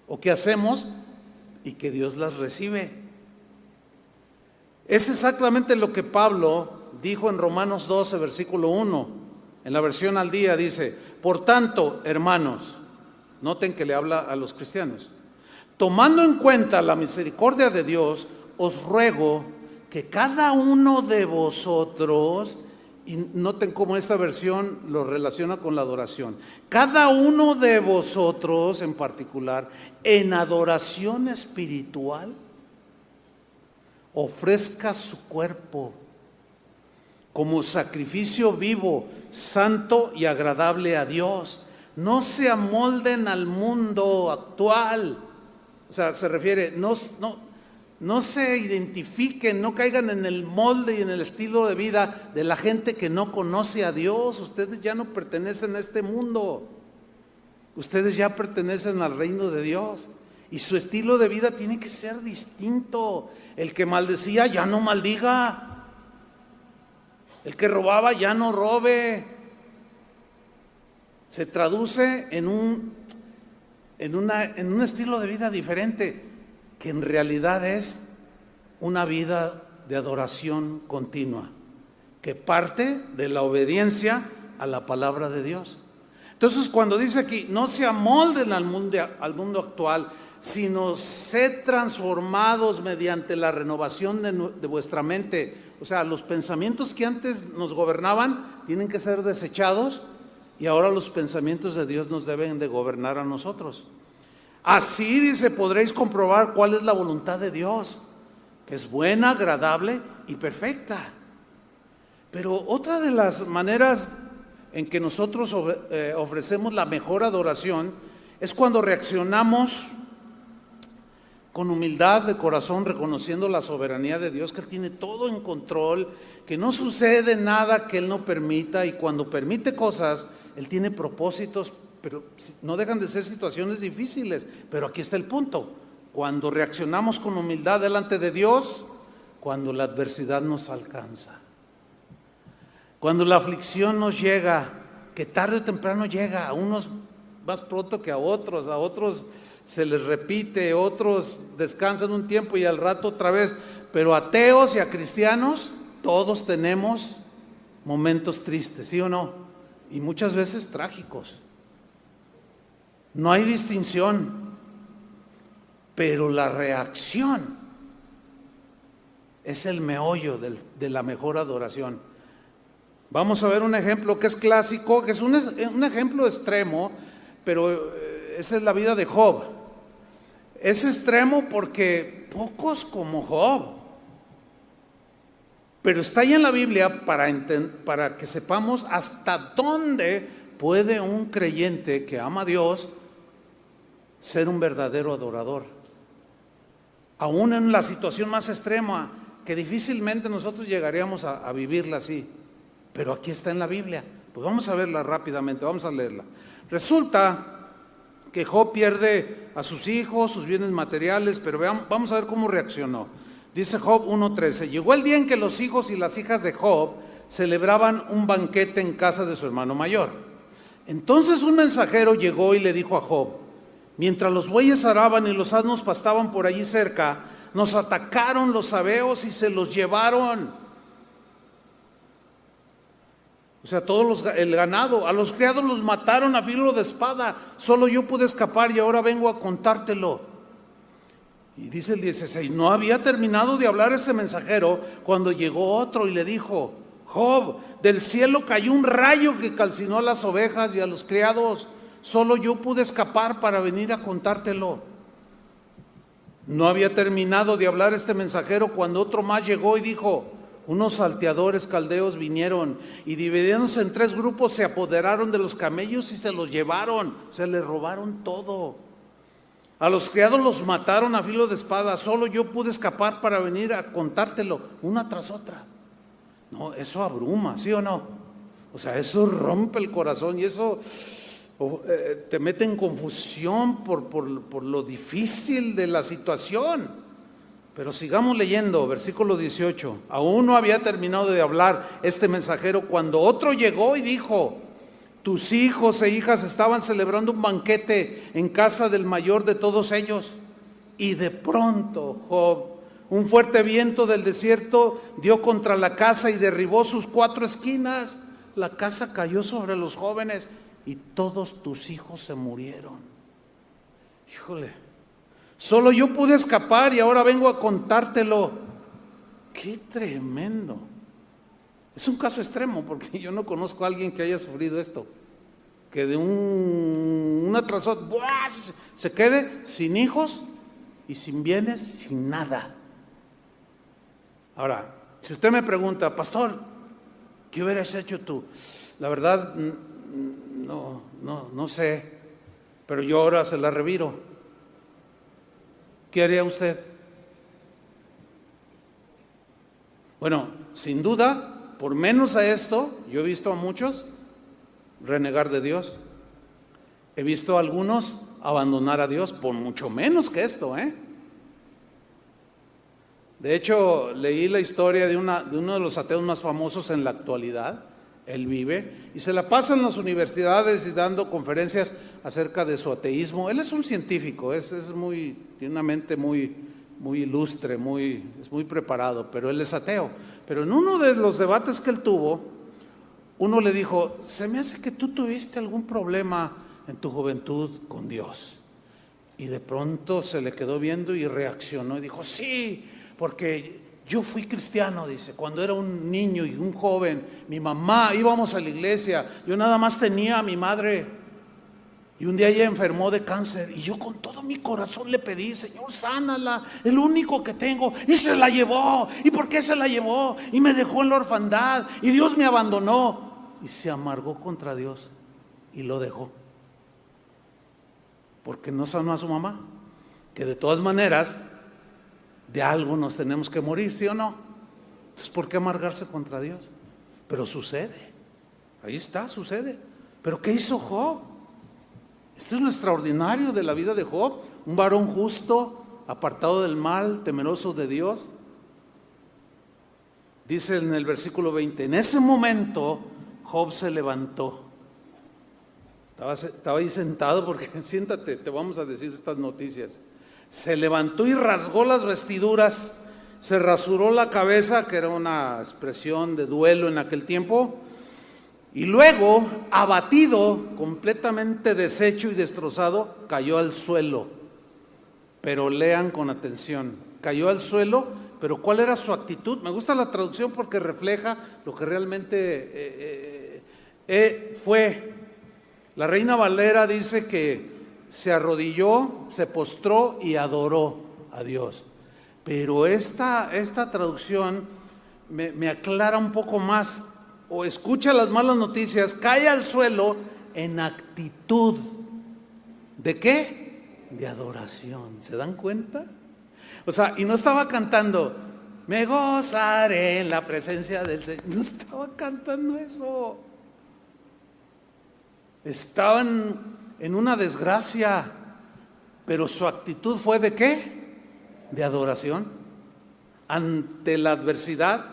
o que hacemos y que Dios las recibe. Es exactamente lo que Pablo dijo en Romanos 12, versículo 1, en la versión al día, dice: por tanto, hermanos, noten que le habla a los cristianos, tomando en cuenta la misericordia de Dios, os ruego que cada uno de vosotros, y noten cómo esta versión lo relaciona con la adoración, cada uno de vosotros en particular, en adoración espiritual, ofrezca su cuerpo como sacrificio vivo, santo y agradable a Dios. No se amolden al mundo actual. O sea, se refiere, no se identifiquen, no caigan en el molde y en el estilo de vida de la gente que no conoce a Dios. Ustedes ya no pertenecen a este mundo. Ustedes ya pertenecen al reino de Dios. Y su estilo de vida tiene que ser distinto. El que maldecía, ya no maldiga. El que robaba, ya no robe. Se traduce en un estilo de vida diferente, que en realidad es una vida de adoración continua, que parte de la obediencia a la palabra de Dios. Entonces, cuando dice aquí, no se amolden al mundo actual, sino sed transformados mediante la renovación de vuestra mente. O sea, los pensamientos que antes nos gobernaban tienen que ser desechados, y ahora los pensamientos de Dios nos deben de gobernar a nosotros. Así, dice, podréis comprobar cuál es la voluntad de Dios, que es buena, agradable y perfecta. Pero otra de las maneras en que nosotros ofrecemos la mejor adoración es cuando reaccionamos con humildad de corazón, reconociendo la soberanía de Dios, que Él tiene todo en control, que no sucede nada que Él no permita, y cuando permite cosas, Él tiene propósitos, pero no dejan de ser situaciones difíciles. Pero aquí está el punto: cuando reaccionamos con humildad delante de Dios, cuando la adversidad nos alcanza, cuando la aflicción nos llega, que tarde o temprano llega, a unos más pronto que a otros se les repite, otros descansan un tiempo y al rato otra vez. Pero ateos y a cristianos, todos tenemos momentos tristes, ¿sí o no? Y muchas veces trágicos. No hay distinción, pero la reacción es el meollo de la mejor adoración. Vamos a ver un ejemplo que es clásico, que es un ejemplo extremo, pero esa es la vida de Job. Es extremo porque pocos como Job, pero está ahí en la Biblia para que sepamos hasta dónde puede un creyente que ama a Dios ser un verdadero adorador. Aún en la situación más extrema, que difícilmente nosotros llegaríamos a vivirla así, pero aquí está en la Biblia. Pues vamos a verla rápidamente, vamos a leerla. Resulta que Job pierde a sus hijos, sus bienes materiales, pero vamos a ver cómo reaccionó. Dice Job 1:13: llegó el día en que los hijos y las hijas de Job celebraban un banquete en casa de su hermano mayor. Entonces un mensajero llegó y le dijo a Job: mientras los bueyes araban y los asnos pastaban por allí cerca, nos atacaron los sabeos y se los llevaron. O sea, el ganado, a los criados los mataron a filo de espada. Solo yo pude escapar y ahora vengo a contártelo. Y dice el 16: no había terminado de hablar este mensajero cuando llegó otro y le dijo: Job, del cielo cayó un rayo que calcinó a las ovejas y a los criados. Solo yo pude escapar para venir a contártelo. No había terminado de hablar este mensajero cuando otro más llegó y dijo: unos salteadores caldeos vinieron y dividiéndose en 3 grupos se apoderaron de los camellos y se los llevaron. Se les robaron todo. A los criados los mataron a filo de espada. Solo yo pude escapar para venir a contártelo, una tras otra. No, eso abruma, ¿sí o no? O sea, eso rompe el corazón y eso te mete en confusión por lo difícil de la situación. Pero sigamos leyendo, versículo 18. Aún no había terminado de hablar este mensajero cuando otro llegó y dijo: tus hijos e hijas estaban celebrando un banquete en casa del mayor de todos ellos. Y de pronto, Job, un fuerte viento del desierto dio contra la casa y derribó sus 4 esquinas. La casa cayó sobre los jóvenes y todos tus hijos se murieron. Híjole. Solo yo pude escapar y ahora vengo a contártelo. ¡Qué tremendo! Es un caso extremo porque yo no conozco a alguien que haya sufrido esto. Que de una tras otra se quede sin hijos y sin bienes, sin nada. Ahora, si usted me pregunta: pastor, ¿qué hubieras hecho tú? La verdad, no sé, pero yo ahora se la reviro. ¿Qué haría usted? Bueno, sin duda, por menos a esto, yo he visto a muchos renegar de Dios. He visto a algunos abandonar a Dios por mucho menos que esto, De hecho, leí la historia de uno de los ateos más famosos en la actualidad. Él vive y se la pasa en las universidades y dando conferencias acerca de su ateísmo. Él es un científico, tiene una mente muy ilustre, es muy preparado, pero él es ateo. Pero en uno de los debates que él tuvo, uno le dijo: se me hace que tú tuviste algún problema en tu juventud con Dios. Y de pronto se le quedó viendo y reaccionó y dijo: sí, porque yo fui cristiano, dice, cuando era un niño y un joven. Mi mamá, íbamos a la iglesia, yo nada más tenía a mi madre. Y un día ella enfermó de cáncer y yo con todo mi corazón le pedí: Señor, sánala, el único que tengo. Y se la llevó. ¿Y por qué se la llevó? Y me dejó en la orfandad y Dios me abandonó. Y se amargó contra Dios y lo dejó, porque no sanó a su mamá. Que de todas maneras, de algo nos tenemos que morir, ¿sí o no? Entonces, ¿por qué amargarse contra Dios? Pero sucede, ahí está, sucede. ¿Pero qué hizo Job? Esto es lo extraordinario de la vida de Job. Un varón justo, apartado del mal, temeroso de Dios. Dice en el versículo 20: en ese momento Job se levantó. Estaba ahí sentado porque siéntate, te vamos a decir estas noticias. Se levantó y rasgó las vestiduras, se rasuró la cabeza, que era una expresión de duelo en aquel tiempo, y luego, abatido, completamente deshecho y destrozado, cayó al suelo. Pero lean con atención: cayó al suelo, pero ¿cuál era su actitud? Me gusta la traducción porque refleja lo que realmente fue. La Reina Valera dice que se arrodilló, se postró y adoró a Dios. Pero esta traducción me aclara un poco más. O escucha las malas noticias: cae al suelo en actitud ¿de qué? De adoración. ¿Se dan cuenta? O sea, y no estaba cantando: Me gozaré en la presencia del Señor. No estaba cantando eso. Estaban en una desgracia, pero su actitud fue ¿de qué? De adoración. Ante la adversidad,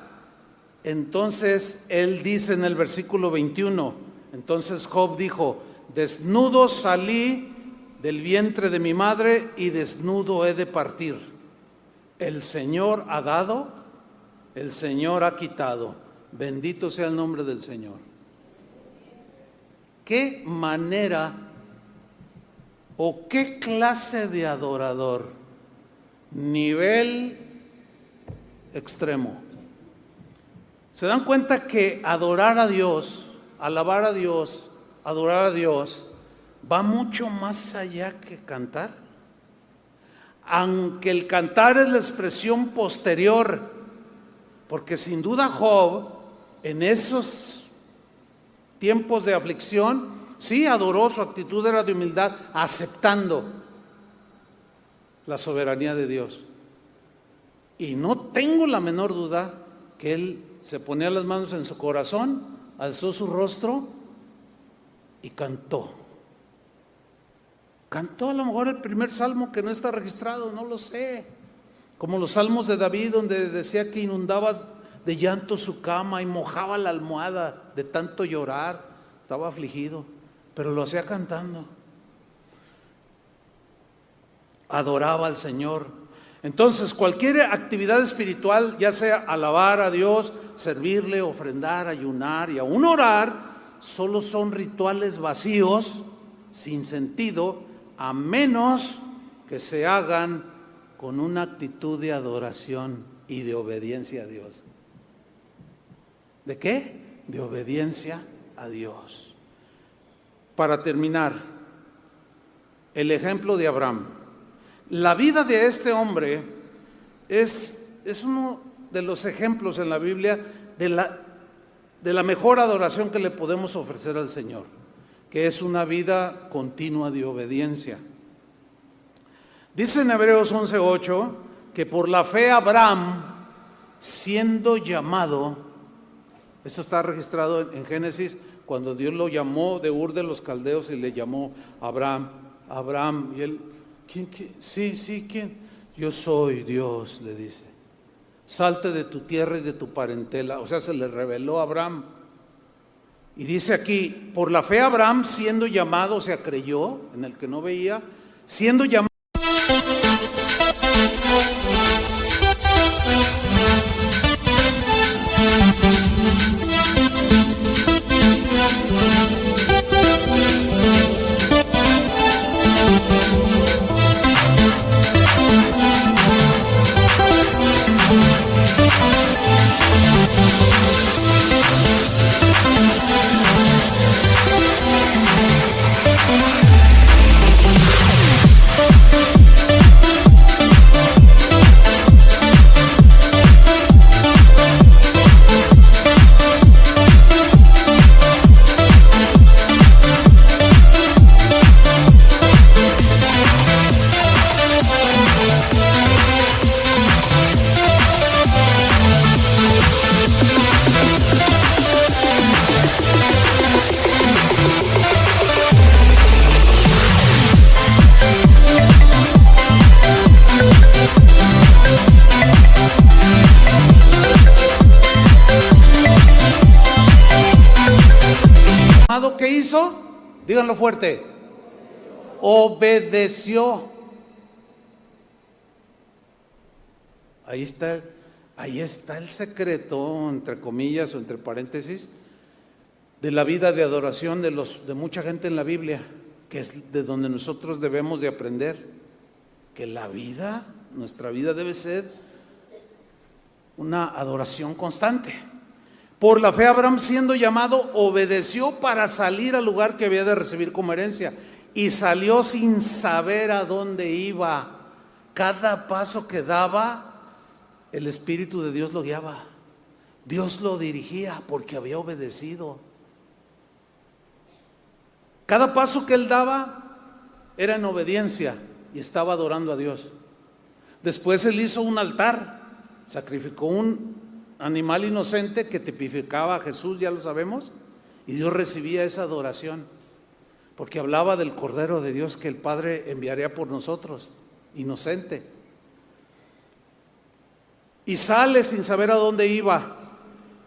entonces él dice en el versículo 21, entonces Job dijo: desnudo salí del vientre de mi madre y desnudo he de partir. El Señor ha dado, el Señor ha quitado. Bendito sea el nombre del Señor. ¿Qué manera o qué clase de adorador? Nivel extremo. ¿Se dan cuenta que adorar a Dios, alabar a Dios, adorar a Dios va mucho más allá que cantar? Aunque el cantar es la expresión posterior, porque sin duda Job en esos tiempos de aflicción sí adoró, su actitud era de humildad, aceptando la soberanía de Dios. Y no tengo la menor duda que él se ponía las manos en su corazón, alzó su rostro y cantó. Cantó a lo mejor el primer salmo que no está registrado, no lo sé. Como los salmos de David, donde decía que inundaba de llanto su cama y mojaba la almohada de tanto llorar. Estaba afligido, pero lo hacía cantando. Adoraba al Señor. Entonces, cualquier actividad espiritual, ya sea alabar a Dios, servirle, ofrendar, ayunar y aún orar, solo son rituales vacíos, sin sentido, a menos que se hagan con una actitud de adoración y de obediencia a Dios. ¿De qué? De obediencia a Dios. Para terminar, el ejemplo de Abraham. La vida de este hombre es uno de los ejemplos en la Biblia de la mejor adoración que le podemos ofrecer al Señor, que es una vida continua de obediencia. Dice en Hebreos 11:8 que por la fe Abraham, siendo llamado, esto está registrado en Génesis, cuando Dios lo llamó de Ur de los Caldeos y le llamó Abraham, y él, ¿quién? Sí, ¿quién? Yo soy Dios, le dice. Salte de tu tierra y de tu parentela. O sea, se le reveló a Abraham. Y dice aquí, por la fe Abraham, siendo llamado, o sea, creyó en el que no veía, siendo llamado. ¿Qué hizo? Díganlo fuerte. Obedeció. Ahí está el secreto, entre comillas o entre paréntesis, de la vida de adoración de mucha gente en la Biblia, que es de donde nosotros debemos de aprender, que nuestra vida debe ser una adoración constante. Por la fe Abraham, siendo llamado, obedeció para salir al lugar que había de recibir como herencia, y salió sin saber a dónde iba. Cada paso que daba, el Espíritu de Dios lo guiaba. Dios lo dirigía porque había obedecido. Cada paso que él daba era en obediencia y estaba adorando a Dios. Después él hizo un altar sacrificó un animal inocente que tipificaba a Jesús, ya lo sabemos, y Dios recibía esa adoración, porque hablaba del Cordero de Dios que el Padre enviaría por nosotros, inocente. Y sale sin saber a dónde iba,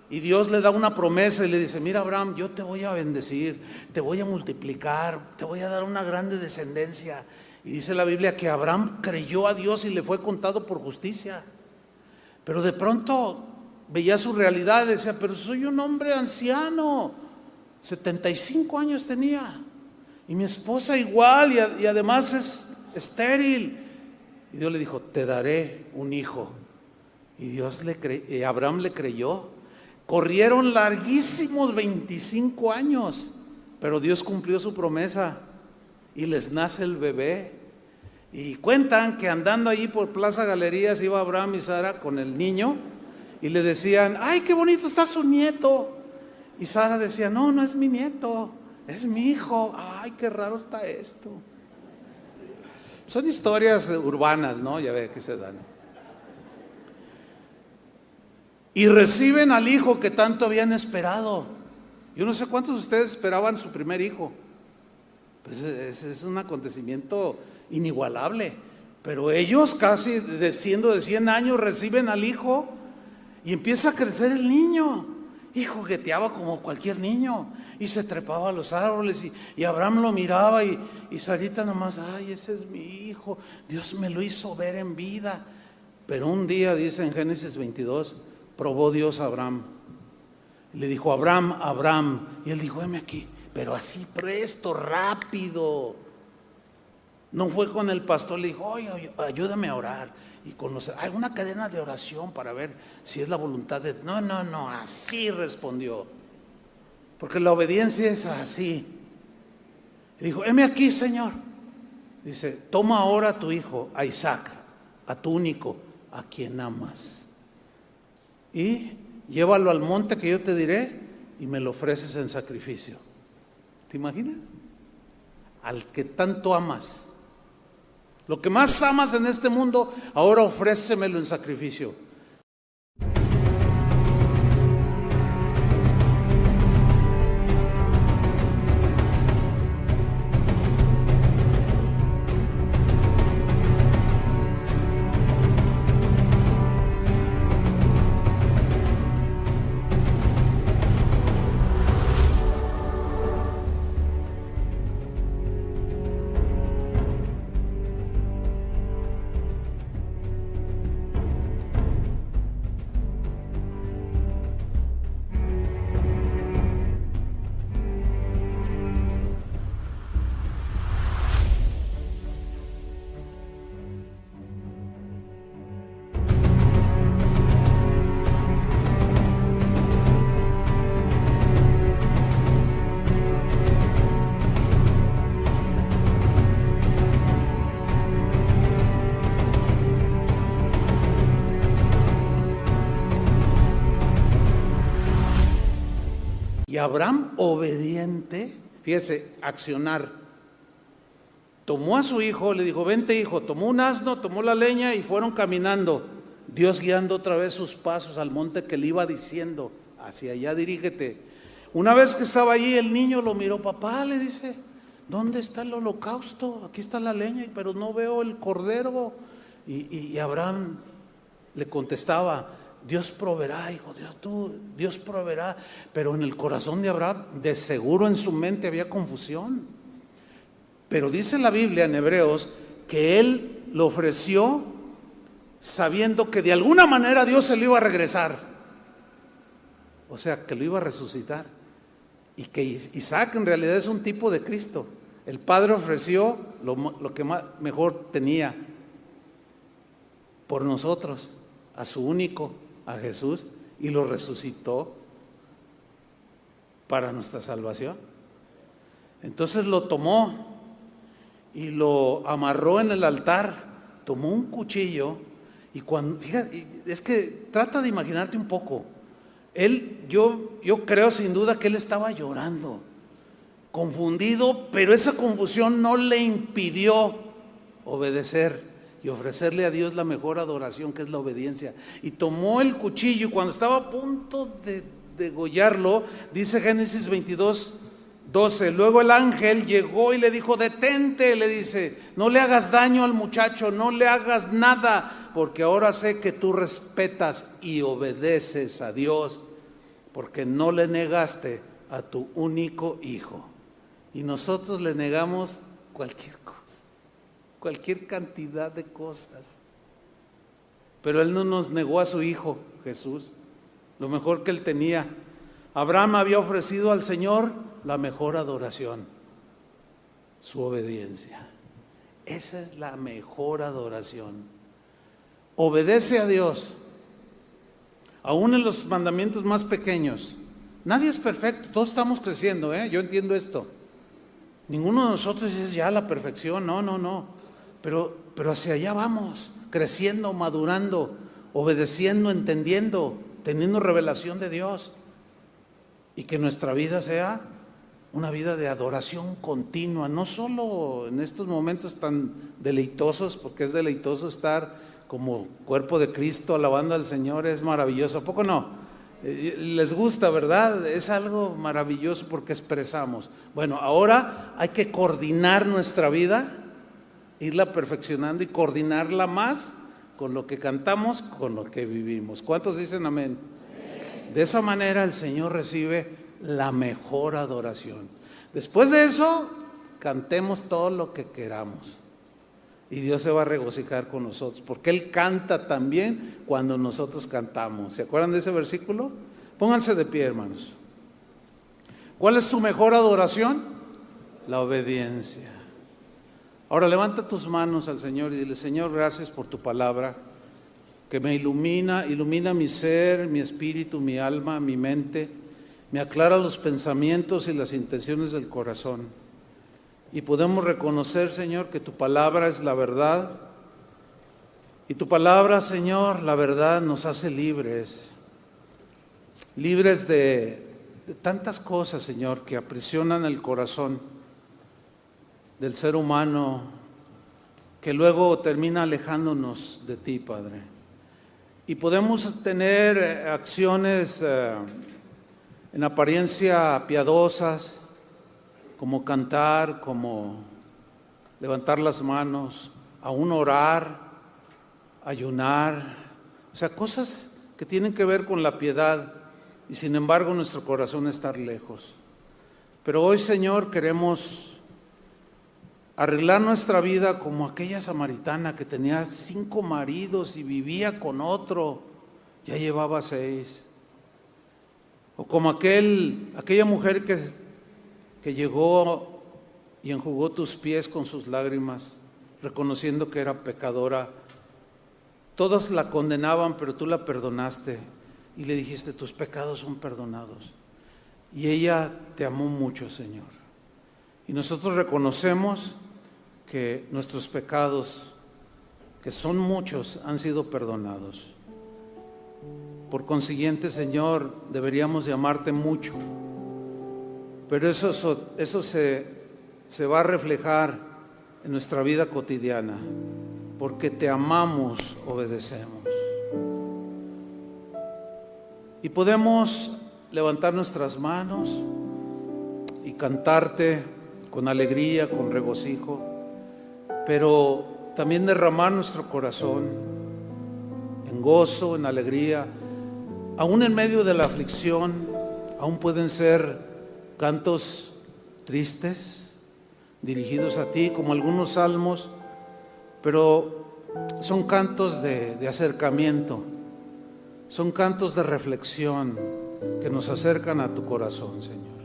y Dios le da una promesa y le dice: mira, Abraham, yo te voy a bendecir, te voy a multiplicar, te voy a dar una grande descendencia. Y dice la Biblia que Abraham creyó a Dios y le fue contado por justicia. Pero de pronto veía su realidad y decía: pero soy un hombre anciano, 75 años tenía, y mi esposa igual, y además es estéril. Y Dios le dijo: te daré un hijo. Y Abraham le creyó. Corrieron larguísimos 25 años, pero Dios cumplió su promesa y les nace el bebé. Y cuentan que andando allí por Plaza Galerías iba Abraham y Sara con el niño y le decían: ay, qué bonito está su nieto. Y Sara decía: no, no es mi nieto, es mi hijo. Ay, qué raro está esto. Son historias urbanas, ¿no? Ya ve que se dan. Y reciben al hijo que tanto habían esperado. Yo no sé cuántos de ustedes esperaban su primer hijo. Pues es un acontecimiento inigualable. Pero ellos, casi siendo de 100 años, reciben al hijo y empieza a crecer el niño. Y jugueteaba como cualquier niño y se trepaba a los árboles, y Abraham lo miraba, y Sarita nomás: ay, ese es mi hijo, Dios me lo hizo ver en vida. Pero un día, dice en Génesis 22, probó Dios a Abraham. Le dijo: Abraham, Abraham. Y él dijo: heme aquí. Pero así presto, rápido. No fue con el pastor, le dijo: oye, ayúdame a orar. Y hay una cadena de oración para ver si es la voluntad de... No, así respondió. Porque la obediencia es así. Le dijo: heme aquí, Señor. Dice: toma ahora a tu hijo, a Isaac, a tu único, a quien amas, y llévalo al monte que yo te diré, y me lo ofreces en sacrificio. ¿Te imaginas? Al que tanto amas, lo que más amas en este mundo, ahora ofrécemelo en sacrificio. Y Abraham, obediente, fíjese, accionar. Tomó a su hijo, le dijo: vente, hijo. Tomó un asno, tomó la leña y fueron caminando. Dios guiando otra vez sus pasos al monte que le iba diciendo: hacia allá dirígete. Una vez que estaba allí, el niño lo miró. Papá, le dice: ¿dónde está el holocausto? Aquí está la leña, pero no veo el cordero. Y Abraham le contestaba: Dios proveerá, hijo, Dios proveerá. Pero en el corazón de Abraham, de seguro en su mente había confusión. Pero dice la Biblia en Hebreos que él lo ofreció sabiendo que de alguna manera Dios se lo iba a regresar. O sea, que lo iba a resucitar. Y que Isaac en realidad es un tipo de Cristo. El Padre ofreció lo que mejor tenía por nosotros, a su único, a Jesús, y lo resucitó para nuestra salvación. Entonces lo tomó y lo amarró en el altar, tomó un cuchillo, y cuando, fíjate, es que trata de imaginarte un poco. Yo creo sin duda que él estaba llorando, confundido, pero esa confusión no le impidió obedecer. y ofrecerle a Dios la mejor adoración, que es la obediencia. Y tomó el cuchillo y cuando estaba a punto de degollarlo, dice Génesis 22:12, luego el ángel llegó y le dijo: detente, le dice, no le hagas daño al muchacho, no le hagas nada, porque ahora sé que tú respetas y obedeces a Dios, porque no le negaste a tu único hijo. Y nosotros le negamos cualquier cosa, cualquier cantidad de cosas. Pero Él no nos negó a su hijo Jesús, lo mejor que Él tenía. Abraham había ofrecido al Señor la mejor adoración, su obediencia. Esa es la mejor adoración. Obedece a Dios, aún en los mandamientos más pequeños. Nadie es perfecto, todos estamos creciendo, yo entiendo esto. Ninguno de nosotros es ya la perfección, no. Pero hacia allá vamos, creciendo, madurando, obedeciendo, entendiendo, teniendo revelación de Dios. Y que nuestra vida sea una vida de adoración continua, no solo en estos momentos tan deleitosos, porque es deleitoso estar como cuerpo de Cristo alabando al Señor, es maravilloso. ¿A poco no? Les gusta, ¿verdad? Es algo maravilloso porque expresamos. Bueno, ahora hay que coordinar nuestra vida, irla perfeccionando y coordinarla más con lo que cantamos, con lo que vivimos. ¿Cuántos dicen amén? De esa manera el Señor recibe la mejor adoración. Después de eso, cantemos todo lo que queramos. Y Dios se va a regocijar con nosotros, porque Él canta también cuando nosotros cantamos. ¿Se acuerdan de ese versículo? Pónganse de pie, hermanos. ¿Cuál es tu mejor adoración? La obediencia. Ahora levanta tus manos al Señor y dile: Señor, gracias por tu palabra, que me ilumina mi ser, mi espíritu, mi alma, mi mente, me aclara los pensamientos y las intenciones del corazón. Y podemos reconocer, Señor, que tu palabra es la verdad. Y tu palabra, Señor, la verdad nos hace libres. Libres de tantas cosas, Señor, que aprisionan el corazón del ser humano, que luego termina alejándonos de ti, Padre. Y podemos tener acciones en apariencia piadosas, como cantar, como levantar las manos, aún orar, ayunar, o sea, cosas que tienen que ver con la piedad, y sin embargo nuestro corazón está lejos. Pero hoy, Señor, queremos arreglar nuestra vida como aquella samaritana que tenía 5 maridos y vivía con otro, ya llevaba 6. O como aquella mujer que llegó y enjugó tus pies con sus lágrimas, reconociendo que era pecadora. Todas la condenaban, pero tú la perdonaste y le dijiste: tus pecados son perdonados. Y ella te amó mucho, Señor. Y nosotros reconocemos que nuestros pecados, que son muchos, han sido perdonados. Por consiguiente, Señor, deberíamos de amarte mucho. Pero eso se va a reflejar en nuestra vida cotidiana, porque te amamos, obedecemos. Y podemos levantar nuestras manos y cantarte con alegría, con regocijo, pero también derramar nuestro corazón en gozo, en alegría, aún en medio de la aflicción. Aún pueden ser cantos tristes, dirigidos a ti, como algunos salmos, pero son cantos de acercamiento, son cantos de reflexión que nos acercan a tu corazón, Señor.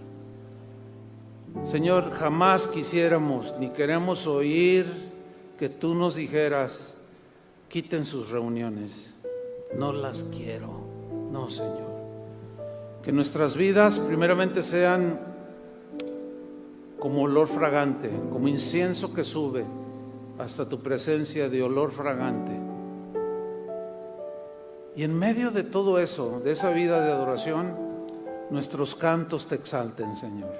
Señor, jamás quisiéramos ni queremos oír que tú nos dijeras: quiten sus reuniones, no las quiero. No, Señor. Que nuestras vidas primeramente sean como olor fragante, como incienso que sube hasta tu presencia, de olor fragante. Y en medio de todo eso, de esa vida de adoración, nuestros cantos te exalten, Señor.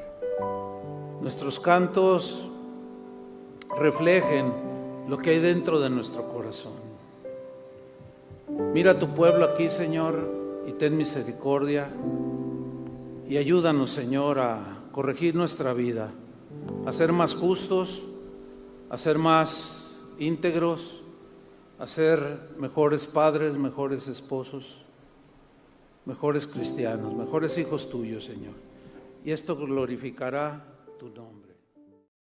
Nuestros cantos reflejen lo que hay dentro de nuestro corazón. Mira a tu pueblo aquí, Señor, y ten misericordia y ayúdanos, Señor, a corregir nuestra vida, a ser más justos, a ser más íntegros, a ser mejores padres, mejores esposos, mejores cristianos, mejores hijos tuyos, Señor. Y esto glorificará tu nombre.